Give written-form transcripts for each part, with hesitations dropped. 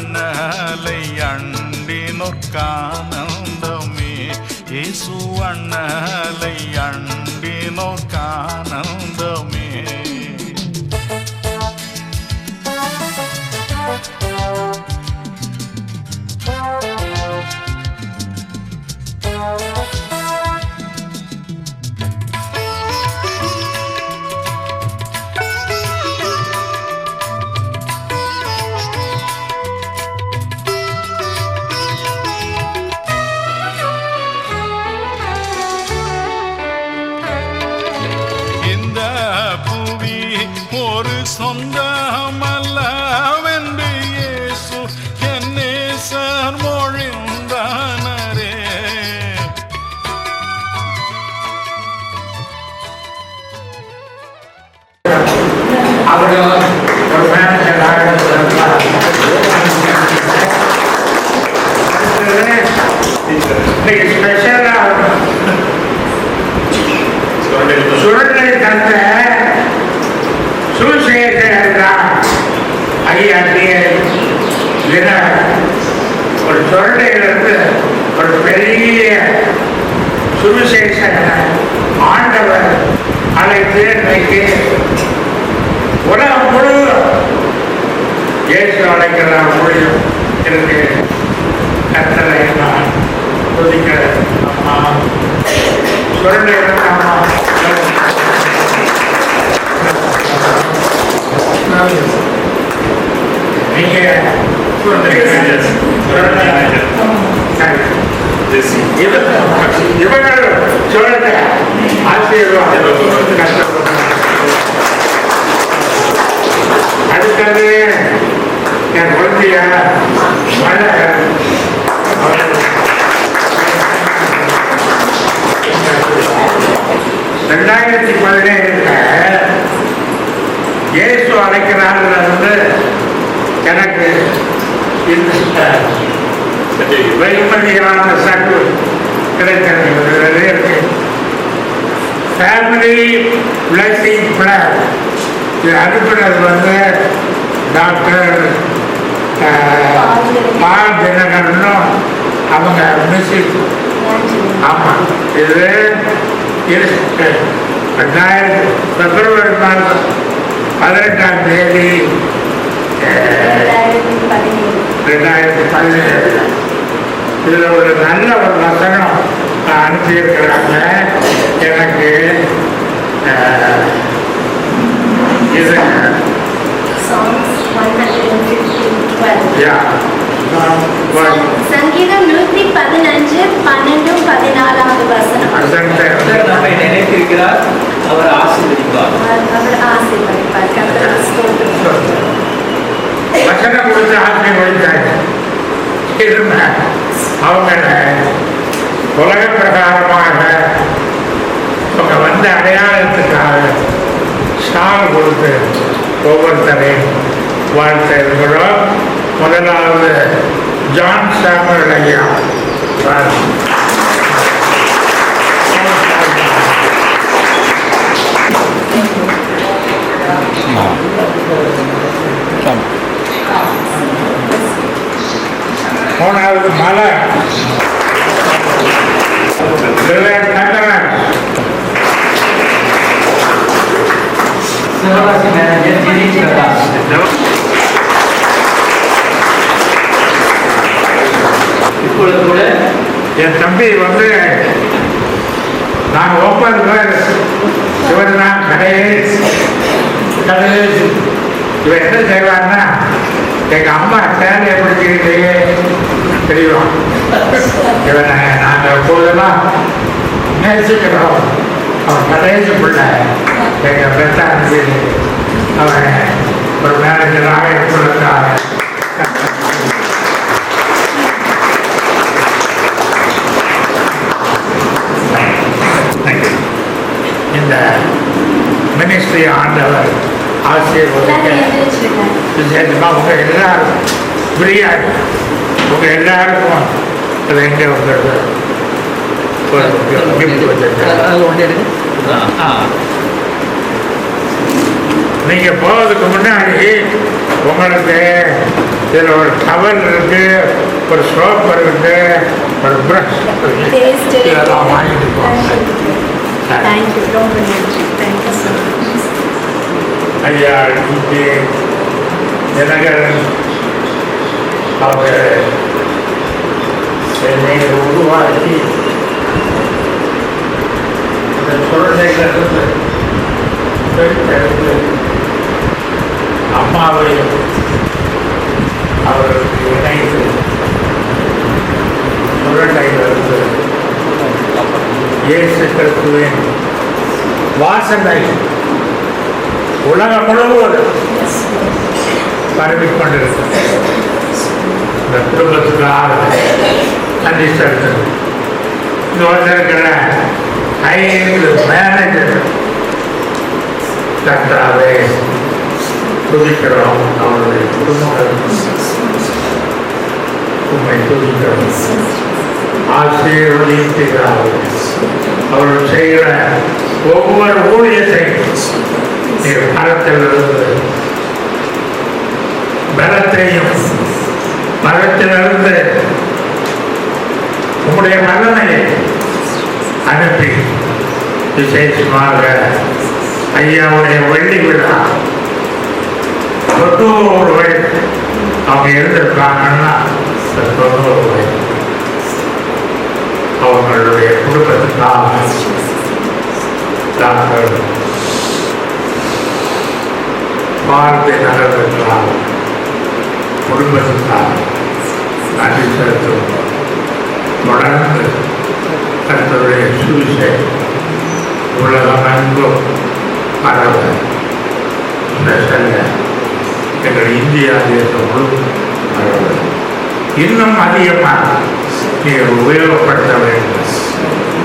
அண்ணலை அண்டினோர்க்கானந்தமே, இயேசு அண்ணலை அண்டினோர்க்கானந்தமே. ஒரு சொந்தமல்லவென்று இயேசு என் நேசர் மொழிந்தானரே. சுரண்டை தந்த சுவிசேஷர் ஐயாட்டிய ஒரு சுரண்டையிலிருந்து ஒரு பெரிய சுவிசேஷ ஆண்டவர் அழைத்து இன்னைக்கு உலகம் முழுவதும் இயேசு அழைக்கிற மொழியும் இருக்கு. கத்தரை நான் துதிக்கிறேன். அம்மா சுரண்டை அம்மா நீங்க இவர்கள் சொல்லுங்க ஆசீர்வாதம். அடுத்தது என் குழந்தைய 2017 இயேசு அழைக்கிறார்கள் எனக்கு இந்த வெகுமதியான சட்டு கிடைக்கிறது. ஃபேமிலி பிளஸிங் பிளான் இது அனுப்பினது டாக்டர் பால் தினகரனும் அவங்க மிஸ்ஸஸ். ஆமாம், இது 2000 பிப்ரவரி மாதம் 18ஆம் தேதி 2017 இதில் ஒரு நல்ல ஒரு வசனம் அனுப்பியிருக்கிறாங்க எனக்கு. இது சங்கீதம் 115:12-14 வசனம். நினைத்திருக்கிறார், அவர் ஆசீர்வதிப்பார். வசனம் கொடுத்து ஆசீர்வதித்தாங்க. அவங்க உலக பிரகாரமாக அவங்க வந்த அடையாளத்துக்காக ஸ்டார் கொடுத்து ஒவ்வொருத்தரையும் வாழ்த்துகிறோம். முதலாவது ஜான் சாமுவேல் ஐயா. மூணாவது மலர் தங்கராஜ். இப்பொழுது கூட என் தம்பி நாங்கள் 9 பேர். இவர் தான் கடைசி இவன் என்ன செய்வார்னா, எங்கள் அம்மா சேலை பிடிச்சிக்கிட்டே தெரியும். இவனை நாங்கள் எப்போதெல்லாம் நேசிக்கிறோம். அவன் கடைசி பிள்ளை எங்கள் பெற்றாருக்கு அவன் ஒரு மேனேஜராக இருக்கிறதுக்காக இந்த மினிஸ்ட்ரி ஆண்டவர் ஆசீர்வதிக்க விசேஷமாக உங்கள் எல்லாரும் ஃப்ரீயாக உங்கள் எல்லாருக்கும் அது எங்கே வந்துடுது கிஃப்ட் வச்சிருக்கேன். நீங்கள் போகிறதுக்கு முன்னாடி உங்களுக்கு இதில் ஒரு டவல் இருக்கு, ஒரு சோப்பர் இருக்கு, ஒரு ப்ரஷ் இதெல்லாம் வாங்கிட்டு போங்க. தேங்க்யூ, ரொம்ப நன்றி. Thank you so much. ஐயா இங்கே தினகரன் அவங்க என்னை உருவாக்கி இந்த குழந்தைகளிலிருந்து பெற்றெடுத்து அம்மாவையும் அவர்களுக்கு இணைத்து சுரண்டையிலிருந்து இயேசு கிறிஸ்துவின் வாசனை உலகம் முழுவதும் பரவிக் கொண்டிருக்கிறது. இந்த குடும்பத்துக்காக நன்றி செலுத்தது. இது வந்திருக்கிற 5 மேனேஜர் கர்த்தாவே துதிக்கிறோம். அவருடைய குடும்பங்கள் உண்மை துதிக்கிறோம். ஆசீர்வதிக்கிறார்கள். அவர்கள் செய்கிற ஒவ்வொரு ஊழியத்தையும் நீர் மரத்திலிருந்து பலத்தையும் மரத்திலிருந்து உங்களுடைய வல்லமையை அனுப்பி விசேஷமாக ஐயாவுடைய வெள்ளி விழா 90 வயது அவங்க இருந்திருக்காங்கன்னா 90 வயது அவங்களுடைய குடும்பத்துக்காக தாங்கள் வாழ்க்கை நகர்வுகளாக குடும்பத்துக்காக நன்றி செலுத்தும். தொடர்ந்து கர்த்தருடைய சுவிசேஷம் உலகம் எங்கும் பரவ செல்ல எங்கள் இந்தியா தேசம் முழுவதும் பரவ இன்னும் அதிகமாக நீங்கள் உபயோகப்படுத்த வேண்டும்.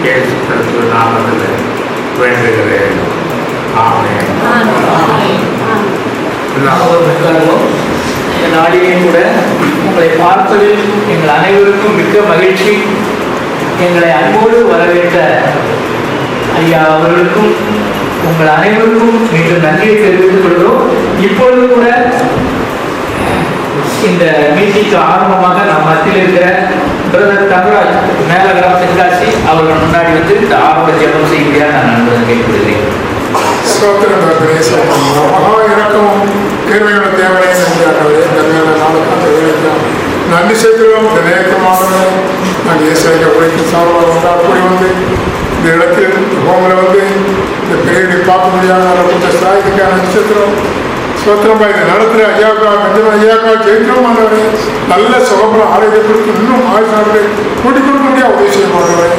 இயேசு கிறிஸ்து நாமத்தில் வேண்டுகிறேன். ஆமென். இந்த நாளிலே கூட உங்களை பார்ப்பதில் எங்கள் அனைவருக்கும் மிக்க மகிழ்ச்சி. எங்களை அன்போடு வரவேற்ற ஐயா அவர்களுக்கும் உங்கள் அனைவருக்கும் மீண்டும் நன்றியை தெரிவித்துக் கொள்கிறோம். இப்பொழுது கூட இந்த மீட்டிங்கு ஆரம்பமாக நம் மத்தியில் இருக்கிற பிரதர் தங்கராஜ் மேலகரம் தென்காசி அவர்கள் முன்னாடி வந்து இந்த ஆரம்ப ஜெபம் செய்ய நான் நண்பர்கள் கேட்கிறேன். மகா இறக்கமும் கேள்வியோட தேவையை நன்றியாகவே இந்த மேல நாளுக்கு அந்த வேலைக்கு நன்றி செய்கிறோம். இந்த நேரமாக நாங்கள் இயேசுவை குறைக்கு சார்பாக கூடி வந்து இந்த இடத்தில் ஹோமில் வந்து இந்த பெரியதை பார்க்க முடியாத கொஞ்சம் சாயத்துக்காக நடிச்சிருக்கிறோம். சோத்திரமா இதை நடத்துகிற ஐயாக்கா கஞ்சன ஐயாக்கா ஜெயிக்கிறோம். ஆண்டவரே நல்ல சுகம்பரம் ஆரோக்கியப்படுத்தி இன்னும் ஆயுசார்கள் கூட்டி கொடுக்க முடியாது உதவி செய்ய மாட்டவரே.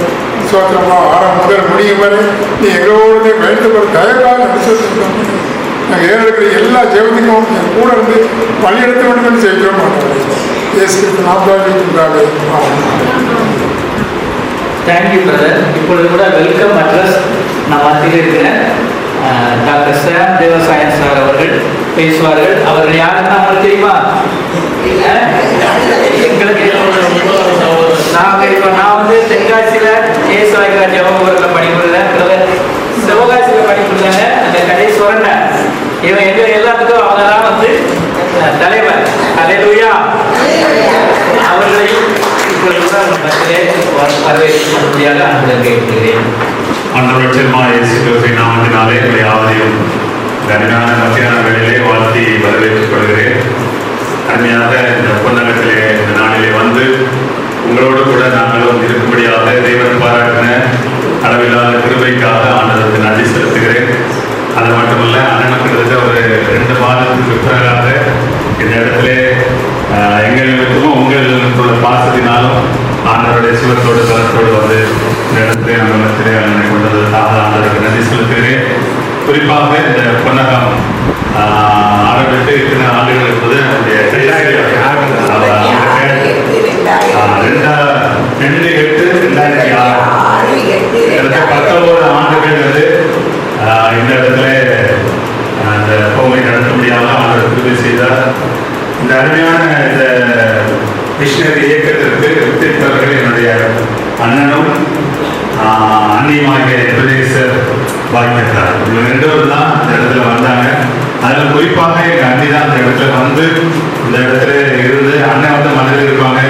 சோத்திரமா ஆறாம் முதல் முடியும் வரை நீ எங்களோட வைத்து ஒரு தயக்காக நடிச்சிருக்கோம். நாங்கள் ஏறெடுக்கிற எல்லா ஜெயத்துக்கும் என் கூட இருந்து வழியெடுத்து வேண்டும் என்று ஜெயிக்கிறோம் மாட்டவரே. இயேசுக்கு நாற்பதாக தேங்க்யூ பிரதர். இப்பொழுது கூட வெல்கம் அட்ரஸ் நான் மத்தியில் இருக்கிறேன். டாக்டர் சாம் தேவசாயன் சார் அவர்கள் பேசுவார்கள். அவர்கள் யாருன்னா அவங்களுக்கு தெரியுமா? எங்களுக்கு நான் வந்து தென்காசியில் ஏசுவாய்கா ஜெபபுரத்தில் படிக்கிறேன். சிவகாசியில் படிக்கிறாங்க. அந்த கடைசுவரன் இவன் எங்க எல்லாத்துக்கும் அவங்க தான் வந்து தலைவர். அல்லேலூயா. அவர்களையும் இப்பொழுது வரவேற்புடையாக அன்புடன் கேட்கிறேன். ஆண்டவருடைய இயேசு கிறிஸ்துவின் நாமத்தினாலே யாவரையும் கனியான மத்தியான வேளையிலே வாழ்த்தி வரவேற்றுக் கொள்கிறேன். அருமையாக இந்த பொன்னகத்திலே இந்த நாளிலே வந்து உங்களோடு கூட நாங்களும் இருக்கும்படியாக தேவன் பாராட்டின அளவில்லாத கிருபைக்காக ஆண்டவருக்கு நன்றி செலுத்துகிறேன். அது மட்டுமல்ல, அண்ணனுக்கு கிட்டத்தட்ட ஒரு 2 மாதத்துக்கு பிறகாக இந்த இடத்துல எங்களுக்கும் உங்களுக்குள்ள பாசத்தினாலும் ஆண்டவருடைய சிவத்தோடு பலத்தோடு வந்து இந்த இடத்துல நம்ம மத்தியிலே அண்ணனை கொண்டதற்காக ஆண்டவருக்கு நன்றி செலுத்துகிறேன். குறிப்பாக இந்த பொன்னகம் ஆரம்பித்து இத்தனை ஆண்டுகள் இருப்பது என்னுடைய 19 ஆண்டுகள் வந்து இந்த இடத்துல அந்த கோவை நடத்த முடியாமல் ஆண்டவர் கிருபை செய்தார். இந்த அருமையான இந்த மிஷனரி இயக்கத்திற்கு வித்திட்டவர்கள் என்னுடைய அண்ணனும் அன்னியுமாகிய பிரதேசர் பாக்கியத்தார். இவங்க 2 பேரும் தான் இந்த இடத்துல வந்தாங்க. அதில் குறிப்பாக எங்கள் அண்ணி தான் இந்த இடத்துல வந்து இந்த இடத்துல இருந்து அண்ணன் வந்து மதுரையில் இருப்பாங்க,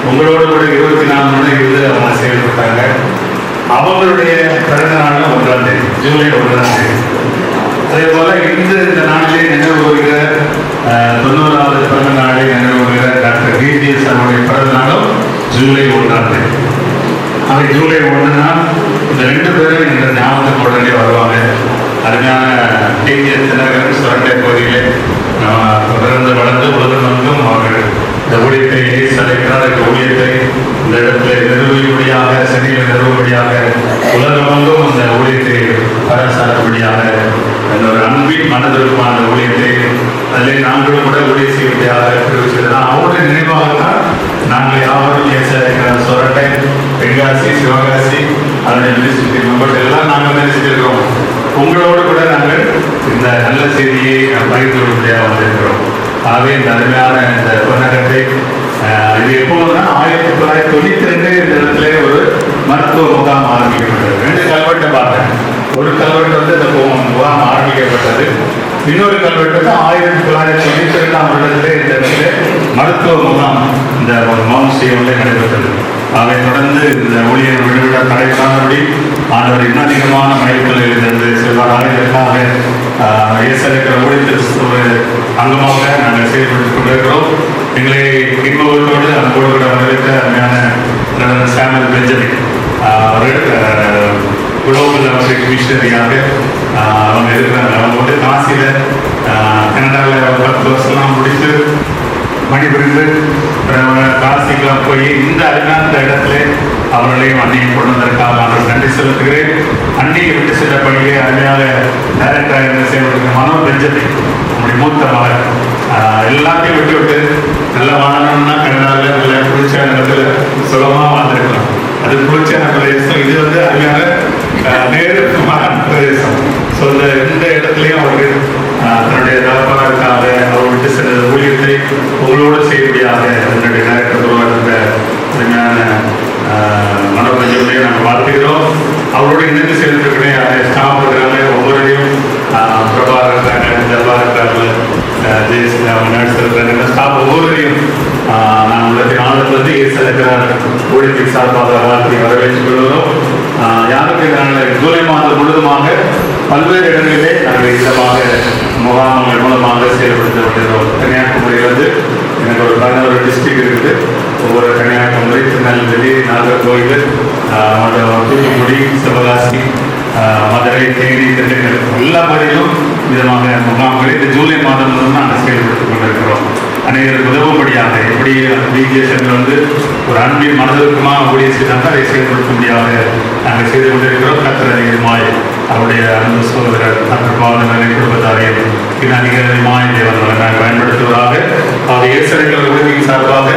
உங்களோட கூட 24 மணி இருந்து அவங்க செயல்பட்டாங்க. அவங்களுடைய பிறந்த நாள் 1ஆம் தேதி, ஜூலை 1ஆம் தேதி. அதே போல இந்த நாளிலே நினைவு கூறுகிற 90வது பிறந்த நாளை நினைவு கூறுகிற டாக்டர் டிஜிஎஸ் அவருடைய பிறந்த நாளும் ஜூலை 1ஆம் தேதி. அவை ஜூலை 1னா இந்த 2 பேரும் இந்த ஞாபகத்துக்கு உடனே வருவாங்க. அருமையான டிஜிஎஸ் தினகரன் சுரண்டை பகுதியிலே பிறந்து வளர்ந்து உலகமெங்கும் அவர்கள் இந்த ஊழியத்தை சலைக்கிறார். இந்த ஊழியத்தை இந்த இடத்துல நிறுவும்படியாக, சென்னையில் நிறுவும்படியாக, உலகமெங்கும் அந்த ஊழியத்தை பரசாடும்படியாக அந்த ஒரு அன்பின் மனதிற்குமான ஊழியத்தை அதிலே நாங்களும் கூட ஊழிய செய்யும்படியாக தெரிவிச்சிருந்தோம். அவருடைய நினைவாகத்தான் நாங்கள் யாவரும் சொரட்டை, தென்காசி, சிவகாசி, அதனுடைய மினிஸ்ட்ரி மெம்பர்ஸ் எல்லாம் நாங்கள் நினைச்சிருக்கிறோம். உங்களோடு கூட நாங்கள் இந்த நல்ல செய்தியை பகிர்ந்து கொள்ளும்படியாக வந்திருக்கிறோம். ஆகவே இந்த அருமையான இந்த பொன்னகத்தை இது எப்போதுனா 1992 இந்த இடத்துல ஒரு மருத்துவ முகாம் ஆரம்பிக்கப்பட்டது. 2 கல்வெட்டை பார்த்தேன். ஒரு கல்வெட்டு வந்து இந்த முகாம் ஆரம்பிக்கப்பட்டது. இன்னொரு கல்வெட்டு வந்து 1992ஆம் வருடத்திலே இந்த இடத்துல மருத்துவ முகாம் இந்த மவுண்ட் சியோனிலே நடைபெற்றது. அதை தொடர்ந்து இந்த ஊழியர் விடுவிட தடைக்கானபடி ஆண்டவர் இன்னும் அதிகமான மைல்களில் இருந்து செல்வாராக. இதற்காக இயேசுவின் ஊழியத்தில் ஒரு அங்கமாக நாங்கள் செயல்பட்டுக் கொண்டிருக்கிறோம். எங்களை இன்பத்தோடு அன்போடு கூட வரவேற்ற அருமையான சாமுவேல் பெஞ்சமின் குளோபல் அமெரிக்க மிஷனரியாக அவங்க இருக்கிறாங்க. அவங்க வந்து காசியில் கனடாவில் 10 வருஷம்லாம் முடித்து மணிபுரிந்து காசிக்கெல்லாம் போய் இந்த அருமையான இடத்துல அவர்களையும் அன்னையும் கொண்டு வந்ததற்காக அவர்கள் நன்றி செலுத்துகிறேன். அன்னையை விட்டு சென்ற பணியை அருமையாக டைரக்டராக இருந்து செயல்படுகிற மனோ பெஞ்சமின் நம்முடைய மூத்த மகன் எல்லாத்தையும் விட்டு நல்ல வாழணும்னா கனடாவில் நல்ல குளிர்ச்சியான இடத்துல சுலபமாக வாழ்ந்துருக்கலாம். அது குளிர்ச்சியான பிரதேசம். இது வந்து அருமையான நேரமான பிரதேசம். ஸோ இந்த இடத்துலையும் அவர்கள் தன்னுடைய தகப்பனருக்காக அவர் விட்டு சென்ற ஊழியத்தை உங்களோடு செய்யக்கூடியாக அதனுடைய டைரக்டர் உருவாக்க அருமையான மனோரஞ்சனையை நாங்கள் வாழ்த்துகிறோம். அவரோடு இணைந்து சேர்ந்திருக்கிற ஸ்டாஃப் இருக்கிறாங்க. ஒவ்வொருடையும் பிரபா இருக்கிறாங்க, ஜபா இருக்கிறாங்க, நர்ஸ் இருக்கிறாங்க, ஸ்டாஃப் ஒவ்வொருவரையும் நான் உள்ளத்தின் ஆழத்திலிருந்து இருக்கிறார் ஊழியத்தின் சார்பாக வாழ்க்கை வரவேற்றுக் கொள்கிறோம். யாருக்கு நாங்கள் ஜூலை மாதம் முழுவதுமாக பல்வேறு இடங்களிலே நாங்கள் இதமாக முகாம்கள் மூலமாக செயல்படுத்த வருகிறோம். கன்னியாகுமரி வந்து எனக்கு ஒரு 11 டிஸ்ட்ரிக்ட் இருக்குது. ஒவ்வொரு கன்னியாகுமரி, திருநெல்வேலி, நாகர்கோவில், தூத்துக்குடி, சிவகாசி, மதுரை, தேனி, திண்டுக்கல் எல்லா பகுதியிலும் விதமாக முகாம்களை இந்த ஜூலை மாதம் மூலம் நாங்கள் செயல்படுத்திக் கொண்டிருக்கிறோம். அனைவருக்கு உதவும்படியாக எப்படி பிஜிஎஸ்என்ல வந்து ஒரு அன்பின் மனதிற்குமாக கூடிய செய்தாங்க அதை செயல்படுத்தும்படியாக நாங்கள் செய்து கொண்டிருக்கிறோம். கர்த்தர் அதிகமாய் அவருடைய அன்பு சகோதரர் பாவனை குடும்பத்தாரையும் அதிகமாய் தேவர்களை நாங்கள் பயன்படுத்துவதாக அவர் இயேசுவின் உதவியின் சார்பாக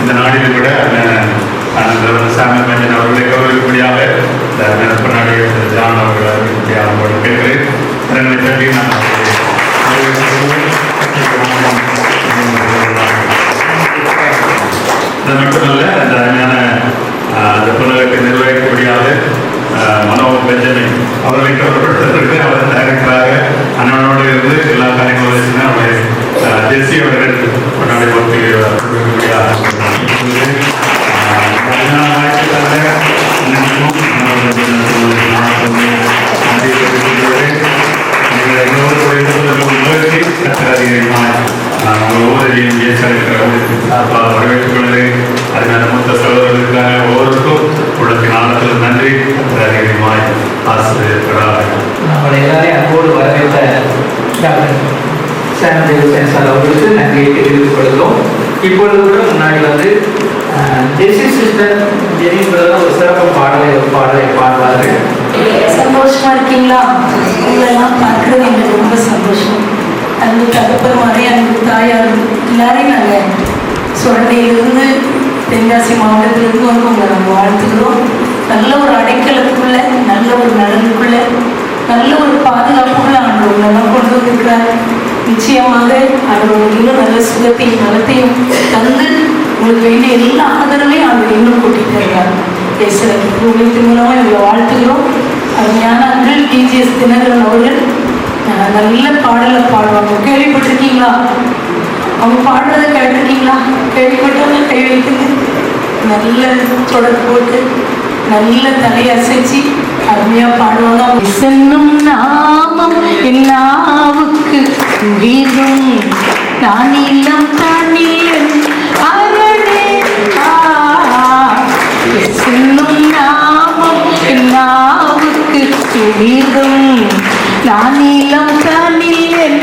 இந்த நாடிலும் விட சாமியல் மஞ்சன் அவர்களை கௌரவிக்கும்படியாக நட்பநாடு ஜான் அவர்கள் கேட்கிறேன். அது மட்டுமல்ல, அந்த அருமையான அந்த புனலுக்கு நிர்வகிக்கக்கூடியாக மனோ பெஞ்சமின் அவர்களை கவர்ப்படுத்துவதற்கு அவர் டைரக்டராக அண்ணனோடு இருந்து எல்லா காரியங்களும் வச்சுன்னா அவரை ஜெர்சி அவர்கள் கொண்டாடி வரவேற்றுக் கொள்கிறேன். அதனால மூத்த சகோதரர்களுக்காக ஒவ்வொருக்கும் உள்ளத்தின் ஆழத்தில் நன்றி அதிகமாய் ஆசிரியர்களாக நம்மளை எல்லாரையும் அன்போடு வரவேற்ற டாக்டர் சாமுவேல் சார் அவர்களுக்கு நன்றியை தெரிவித்துக் கொள்கிறோம். இப்பொழுது கூட முன்னாடி வந்து ஜெசி சிஸ்டர் ஜெனிங்கிறத ஒரு சிறப்பு பாடலை பாடுவார்கள். சந்தோஷமா இருக்கீங்களா? உங்களெல்லாம் பார்க்கறது எங்களுக்கு ரொம்ப சந்தோஷம். அன்பு தகப்பன் மாதிரி அன்பு தாயார் எல்லாரையும் நாங்கள் சொரட்டையிலிருந்து தென்காசி மாவட்டத்திலிருந்து வந்து உங்களை நம்ம வாழ்த்துக்கிறோம். நல்ல ஒரு அடைக்கலத்துக்குள்ள, நல்ல ஒரு நலனுக்குள்ள, நல்ல ஒரு பாதுகாப்புக்குள்ள ஆண்டு உங்களெல்லாம் கொண்டு வந்திருக்கிறார். நிச்சயமாக அவர் இன்னும் நல்ல சுகத்தையும் நலத்தையும் தந்து உங்களுக்கு வேண்டிய எல்லா ஆதரவையும் அவர் இன்னும் கூட்டிட்டு இருக்கார். பேசுகிறேன் ஊழியத்தின் மூலமாக இவங்களை வாழ்த்துக்கிறோம். அருமையான அங்கிள் டிஜிஎஸ் தினகரன் அவர்கள் நல்ல பாடலை பாடுவாங்க. கேள்விப்பட்டிருக்கீங்களா? அவங்க பாடுறதை கேட்டிருக்கீங்களா? கேள்விப்பட்டவங்க கை வைத்துங்க. நல்ல தொடர் போட்டு நல்ல தலையசைச்சு அருமையா பாடுவாங்க. சென்னும் நாமம் என் நாவுக்கு உயிரும் நான் இல்லம் தாண்டியன் அரணே. சென்னும் நாமம் என் நாவுக்கு உயிரும் நான் இல்லம் தாண்டியன்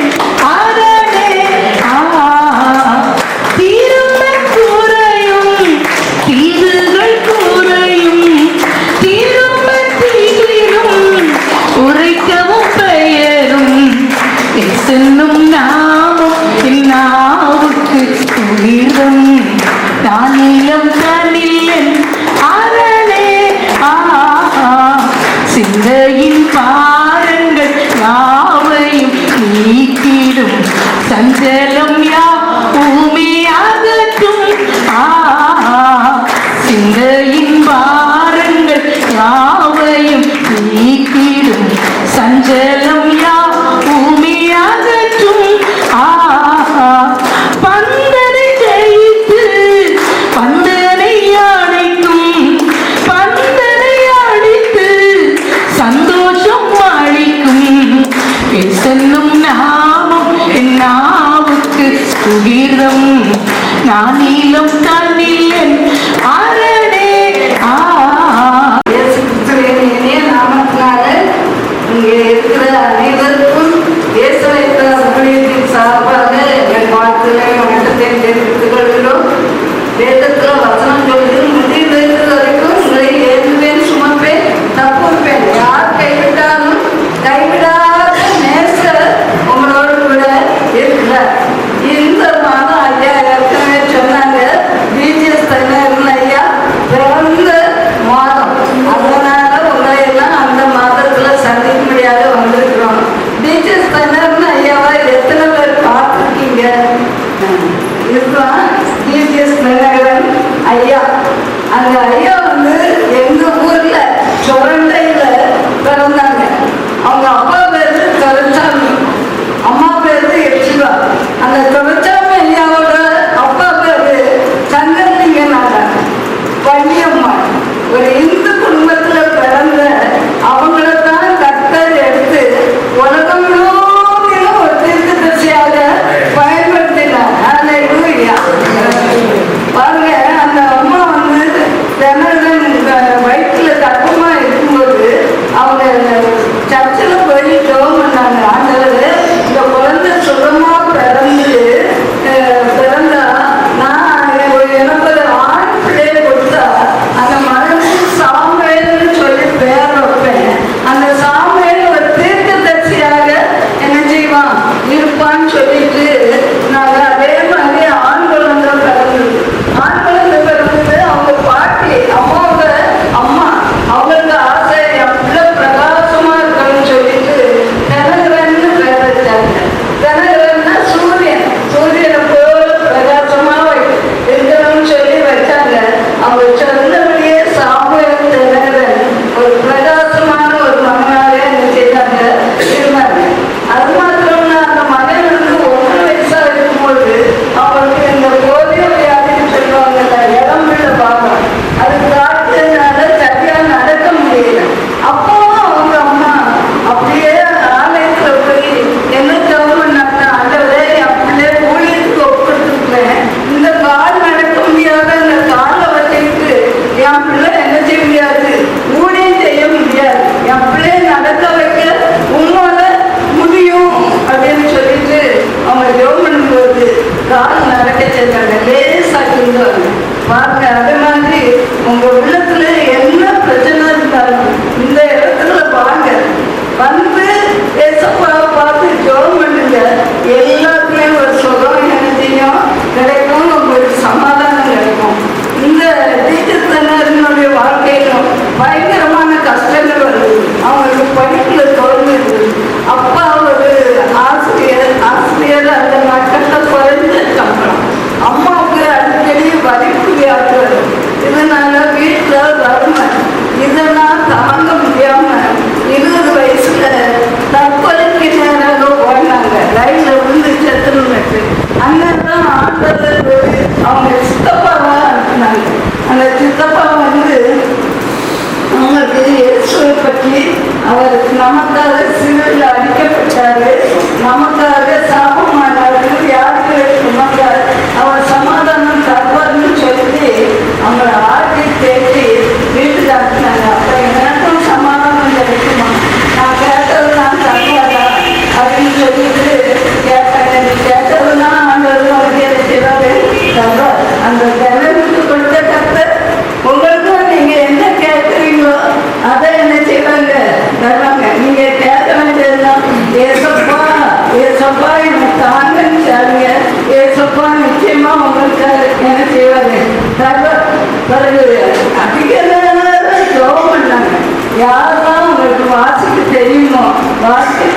அரணே. தீரும கூறையும் தீவுகள் கூறையும் தீரும தீரும் உரைக்கவும் பெயரும் சென்னும் நாமம் என் நாவுக்கு உயிரும் நான் இளம் தாண்டியன் அரணே. சிந்தையின் பாரங்கள் யாவையும் நீக்கிடும் சஞ்சலம் யாவுமே அகற்றும். சிந்தையின் பாரங்கள் யாவையும் நீக்கிடும் சஞ்சலம் யாவுமே அகற்றும். பந்தனை ஜெயித்து பந்தனை அணைக்கும் பந்தனை அடித்து சந்தோஷம் அளிக்கும் செல்லும் நாமம் என் நாவுக்கு உயிரம் நான் நீளம் தண்ணியன் அரணே. நாமத்தினால இங்கே இருக்கிற அனைவருக்கும் ஊழியத்தின் சார்பாக எங்கள் வாழ்த்துக்களை வணக்கத்தை தெரிவித்துக் கொள்கிறோம். வேதத்தில் வசனம் சொல்லுது, முடிவு வைத்தது வரைக்கும் உங்களை ஏற்றுவேன், சுமப்பேன், தப்புப்பேன். யார் கைவிட்டாலும் கைவிடாத நேசர் உங்களோடு கூட இருக்கிறார். இந்த மாதம் ஐயா ஏற்கனவே சொன்னாங்க,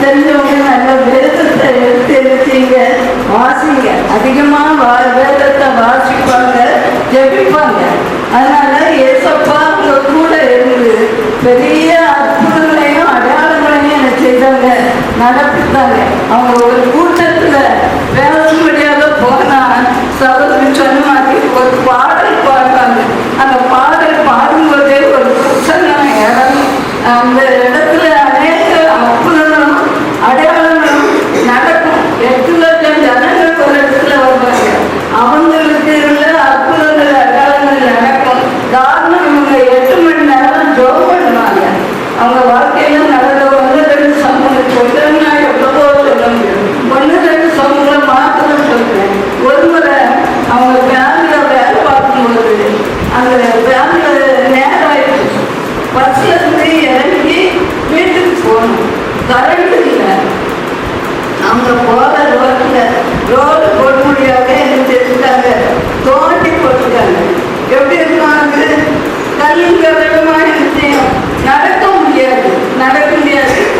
தெரிஞ்சவங்க நல்ல வேதத்தை எடுத்தீங்க, வாசிங்க. அதிகமாக வேதத்தை வாசிப்பாங்க, ஜெபிப்பாங்க. அதனால ஏசப்பா அவங்க கூட இருந்து பெரிய அற்புதங்களையும் அடையாளங்களையும் என்ன செய்தாங்க, நடப்பித்தாங்க. அவங்க ஒரு கூட்டத்தில் பேசும்படியாக போனா சகோதரி சொன்ன மாதிரி ஒரு பாடல் பாடுறாங்க. அந்த பாடல் பாடும்போதே ஒரு பிரசன்னம் இடம் அந்த இடத்துல அநேக அற்புதங்களும் அடையாளங்களும் நடக்கும். 8 லட்சம் ஜனங்கள் ஒரு இடத்துல வருவாங்க. அவங்களுக்கு உள்ள அற்புதங்கள் அடையாளங்கள் நடக்கும். காரணம் இவங்க 8 மணி நேரம் ஜோம் பண்ணுவாங்க. அவங்க வாழ்க்கையில நடந்த 1-2 சம்பவம் சொல்றேன்னா எவ்வளவோ சொல்ல முடியும். 1-2 சம்பவம் மாத்திரம் சொல்றேன். ஒரு முறை அவங்க பேங்க்ல வேலை பார்க்கும்போது அந்த பேங்க்ல நேரம் ஆயிடுச்சு. பஸ்ல இருந்து இறங்கி வீட்டுக்கு போகணும். கரண்ட் இல்லை. அவங்க போற ரோடு போட முடியாத என்ன செஞ்சுட்டாங்க, தோண்டி போட்டுட்டாங்க. எப்படி இருக்காங்க, கல்லுங்கரமா நிச்சயம் நடக்க முடியாது.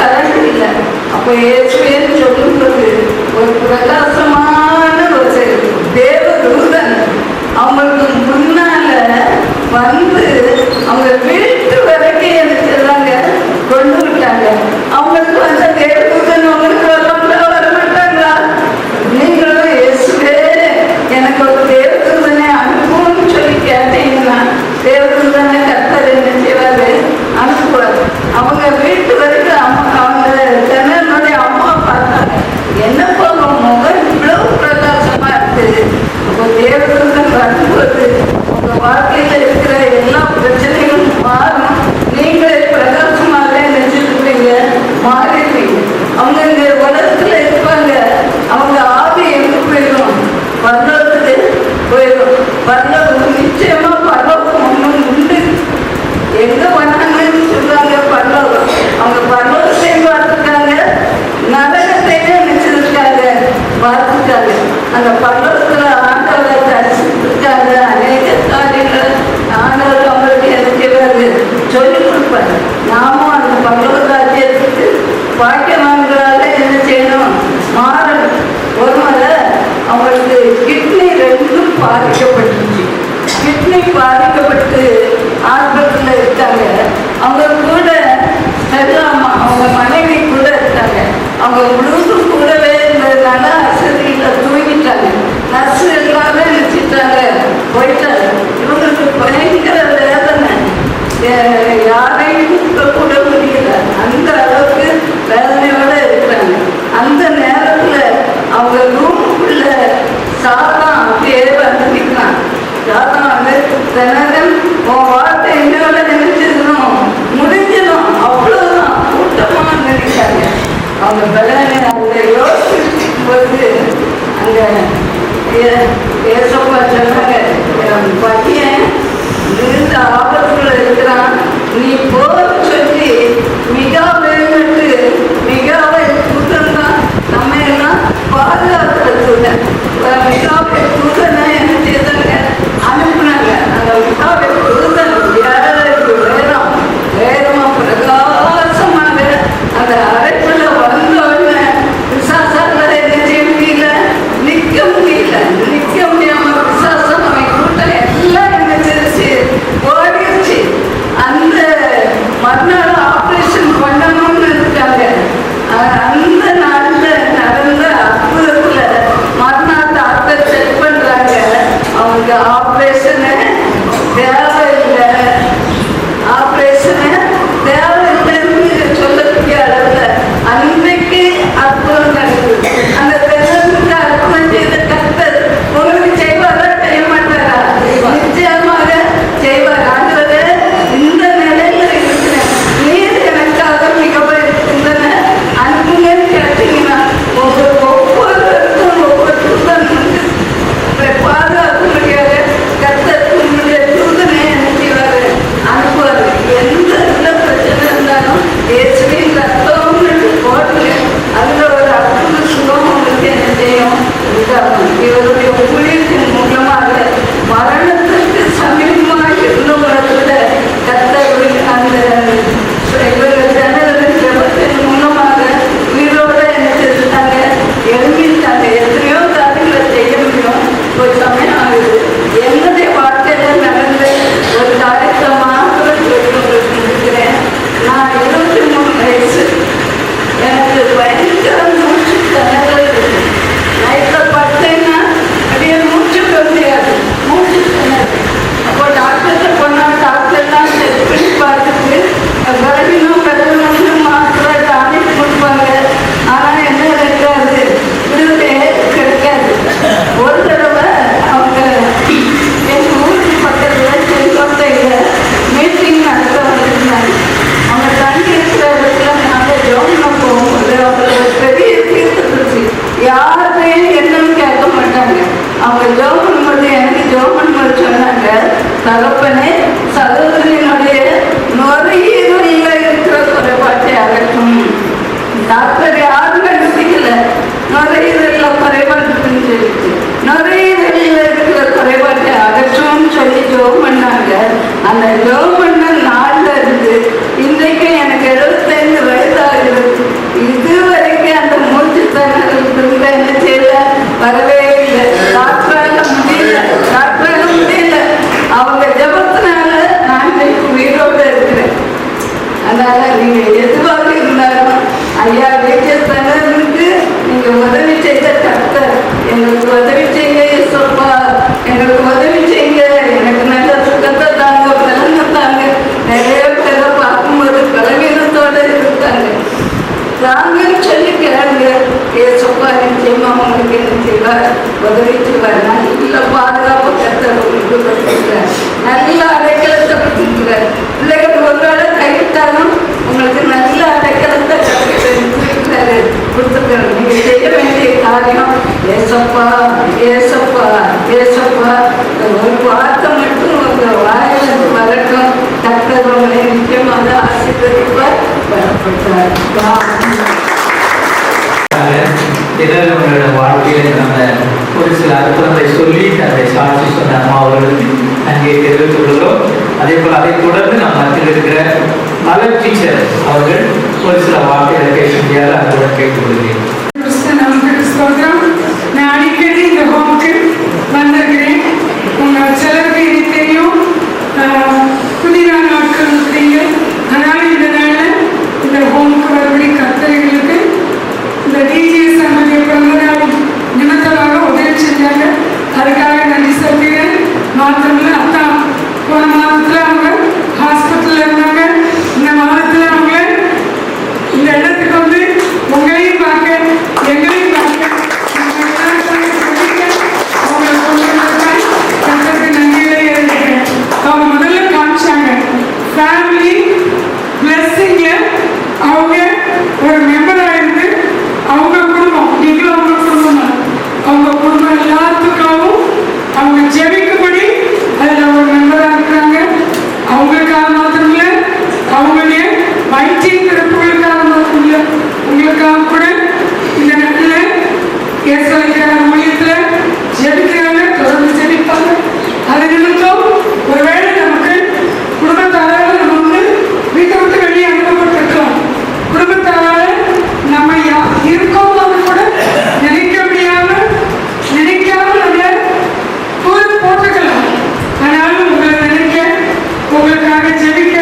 கரண்ட் இல்லை. அப்போ ஏசுவேன்னு சொல்லும்போது ஒரு பிரகாசமான ஒரு தேவதூதன் அவங்களுக்கு முன்னால வந்து அவங்க வீட்டு வரைக்கும் என்ன செய்றாங்க, கொண்டு விட்டாங்க. அவங்களுக்கு வந்த தேவதூதன் அவங்களுக்கு வர மாட்டாங்களா? நீங்களும் இயேசுவே எனக்கு ஒரு தேவதூதனை அனுப்புன்னு சொல்லி கேட்டீங்கன்னா தேவதூதனை கர்த்தர் என்ன செய்வாரு, அனுப்புவார். அவங்க வீட்டு வரைக்கும் அவங்க தன்னுடைய அம்மா பார்த்தாங்க. என்ன போக முகம் இவ்வளவு பிரகாசமா இருக்குது. உங்க தேவதூதன் வரும்போது உங்க வாழ்க்கையில இருக்கிற எல்லா பிரச்சனைகளும் மாறும். நீங்களே பிரகாசமாக நினைச்சிருப்பீங்க, மாறிடுவீங்க. அவங்க இந்த உலகத்துல இருப்பாங்க. அவங்க ஆவி எங்க போயிடும், பரலோகத்துக்கு போயிடும். பரலோகம் நிச்சயமா பரலோகம் ஒன்றும் உண்டு. எங்க வந்தாங்கன்னு சொல்றாங்க பரலோகம். அவங்க பரலோகத்தையும் பார்த்துருக்காங்க, நரகத்தையும் நினைச்சிருக்காங்க, பார்த்துருக்காங்க. அந்த பரலோகத்துல ஆண்டவரை தரிசித்திருக்காங்க. அநேக காரியங்களை ஆண்டவர் அவங்களுக்கு நினைக்கிறாரு, சொல்லிக் கொடுப்பாரு. நாமும் அந்த பரலோக ராஜ்யத்துக்கு பாக்கியவான்களால என்ன செய்யணும், மாறணும். ஒரு முறை அவங்களுக்கு கிட்னி 2ம் பாதிக்கப்பட்டுச்சு. கிட்னி பாதிக்கப்பட்டு ஆஸ்பத்திரியில் இருக்காங்க. அவங்க கூட செல்லாமா அவங்க மனைவி கூட இருக்காங்க. அவங்க முழுசும் கூடவே இருந்ததுனால அசதியில் தூங்கிட்டாங்க. நர்ஸு எல்லாமே நினைச்சிட்டாங்க, போயிட்டாங்க. இவங்களுக்கு பயங்கர வேதனை, யாரையும் கூட முடியல. அந்த அளவுக்கு வேதனையோட இருக்கிறாங்க. அந்த நேரத்தில் அவங்க ரூமுக்குள்ள சாதான் அப்படியே வந்து நிற்கிறான். சாதான் வந்து தினகன் உன் வார்த்தை என்னோட நினைச்சிருக்கணும், முடிஞ்சிடும், அவ்வளவுதான் கூட்டமாக நினைச்சாங்க. அவங்க பலனை அவங்க யோசிக்கும் போது அங்கே ஏசப்பா சொன்னாங்க, பையன் இந்த ஆபத்துக்குள்ள இருக்கிறான், நீ போன்னு சொல்லி மிகாவேன்ட்டு மிகாவை தூதன் தான் நம்ம எல்லாம் பாதுகாக்கிற தூதன். மிகாவை தூதனை என்ன செய்தாங்க, அனுப்புனாங்க. அந்த மிகாவை தூதன் வேகமா பிரகாசமாக அந்த அறைக்குள்ள வந்தோடனே விசாசால என்ன செய்ய முடியல, நிற்க முடியாம விசாசம் அவன் கூட்டம் எல்லாம் என்ன செய்து ஓடிடுச்சு. அந்த மறுநாள் ஆப்ரேஷன் பண்ணணும்னு இருக்காங்க. அந்த நாளில் நடந்த அற்புதத்துல மறுநாள் டாக்டர் செக் பண்றாங்க, அவங்க ஆப்ரேஷனை தேவையில்லை, தேவையில்லைன்னு சொல்லக்கூடிய அளவுல அன்றைக்கு அற்புதம் நடக்குது. அந்த பெண்ணுக்கு அற்புதம் செய்த கர்த்தர் உங்களுக்கு செய்வாரா, செய்ய மாட்டாரா? நிச்சயமாக செய்வார். ஆண்டவரே, இந்த நிலையில இருக்கிறேன், நீ அதனால நீங்க எதுவாக இருந்தாலும் ஐயா வேண்டியஸ் தங்கருக்கு நீங்க உதவி செய்த கர்த்தர். எங்களுக்கு உதவி செய்யுங்க இயேசுப்பா, எங்களுக்கு உதவி செய்யுங்க. எனக்கு நல்ல சுகத்தை தாங்க, பலனை தாங்க. நிறைய பேரை பார்க்கும்போது பலவீனத்தோட இருக்காங்க. தாங்கன்னு சொல்லி கேளுங்க. ஏசப்பா நிச்சயமா உங்களுக்கு என்ன செய்வார், உதவி செய்வார். நல்ல பாதுகாப்பு கர்த்தர் உங்களுக்கு கொடுத்துருக்கார், நல்ல அடைக்கலத்தை கொடுத்துருக்கார். பிள்ளைகள் ஒரு வேளை கைவிட்டாலும் உங்களுக்கு நல்ல அடைக்கலத்தை கொடுத்துருக்காரு. நீங்க செய்ய வேண்டிய காரியம் ஏசப்பா ஏசப்பா ஏசப்பா ஒரு வார்த்தை மட்டும் உங்க வாயிலிருந்து வரட்டும். கர்த்தர் உங்களை நிச்சயமாக ஆசீர்வதிப்பார், பலப்படுத்துவார். உங்களோட வாழ்க்கையில நம்ம ஒரு சில அர்த்தங்களை சொல்லி அதை சாட்சி சொன்ன அம்மா அவர்களுக்கு அங்கே தெரிவித்துக் கொள்கிறோம். அதே போல அதை தொடர்ந்து நம் மத்தியில் இருக்கிற மலர் டீச்சர் அவர்கள் ஒரு சில வார்த்தைகளை பேச முடியாது, அதோட கேட்டுக்கொள்கிறேன். நான் அடிக்கடி இந்த ஹோமுக்கு வந்திருக்கிறேன். உங்க சிலருக்கு எனக்கு தெரியும், புதிய நாட்கள் தெரியும். அதனால இந்த நாளில் இந்த ஹோமுக்கு வரபடி கர்த்தர்களுக்கு இந்த டிஜிஎஸ் நம்முடைய பிறந்த நாள் நிமித்தமாக உதவி செஞ்சாங்க. அதுக்காக நன்றி சொல்கிறேன். மாத்திரமில்ல அத்தா போன மாதத்தில் அவங்க ஹாஸ்பிட்டலில் இருந்தாங்க. இந்த மாதத்தில் அவங்க இந்த இடத்துக்கு வந்து உங்களையும் பார்க்க எங்களையும் பார்க்க அவங்க முதல்ல காமிச்சாங்க ஃபேமிலி பிளஸ்ஸிங்ல அவங்க ஒரு மெம்பராக இருந்து அவங்க குடும்பம், நீங்களும் அவங்க குடும்பம் தான், அவங்க குடும்பம் எல்லாத்துக்காகவும் அவங்க ஜெபிக்கும்படி அதில் ஒரு மெம்பராக இருக்கிறாங்க. அவங்களுக்காக மாத்திரம் இல்லை, அவங்களுடைய வைத்திய பிறப்புகளுக்காக மாத்திரம் இல்லை, உங்களுக்காக கூட இந்த நாட்டில் ஏசலைக்கிற மையத்தில் ஜெபிக்கிறாங்க, தொடர்ந்து ஜெபிப்பாங்க. அது நிமித்தம் ஒருவேளை நமக்கு குடும்பத்தாரால் நம்ம வந்து வீட்டை விட்டு வெளியே அனுப்பப்பட்டிருக்கோம். குடும்பத்தாரால் நம்ம இருக்கோம் கூட நினைக்காம நம்மளை போட்டுக்கலாம். ஆனாலும் உங்களை நினைக்க, உங்களுக்காக ஜெபிக்க,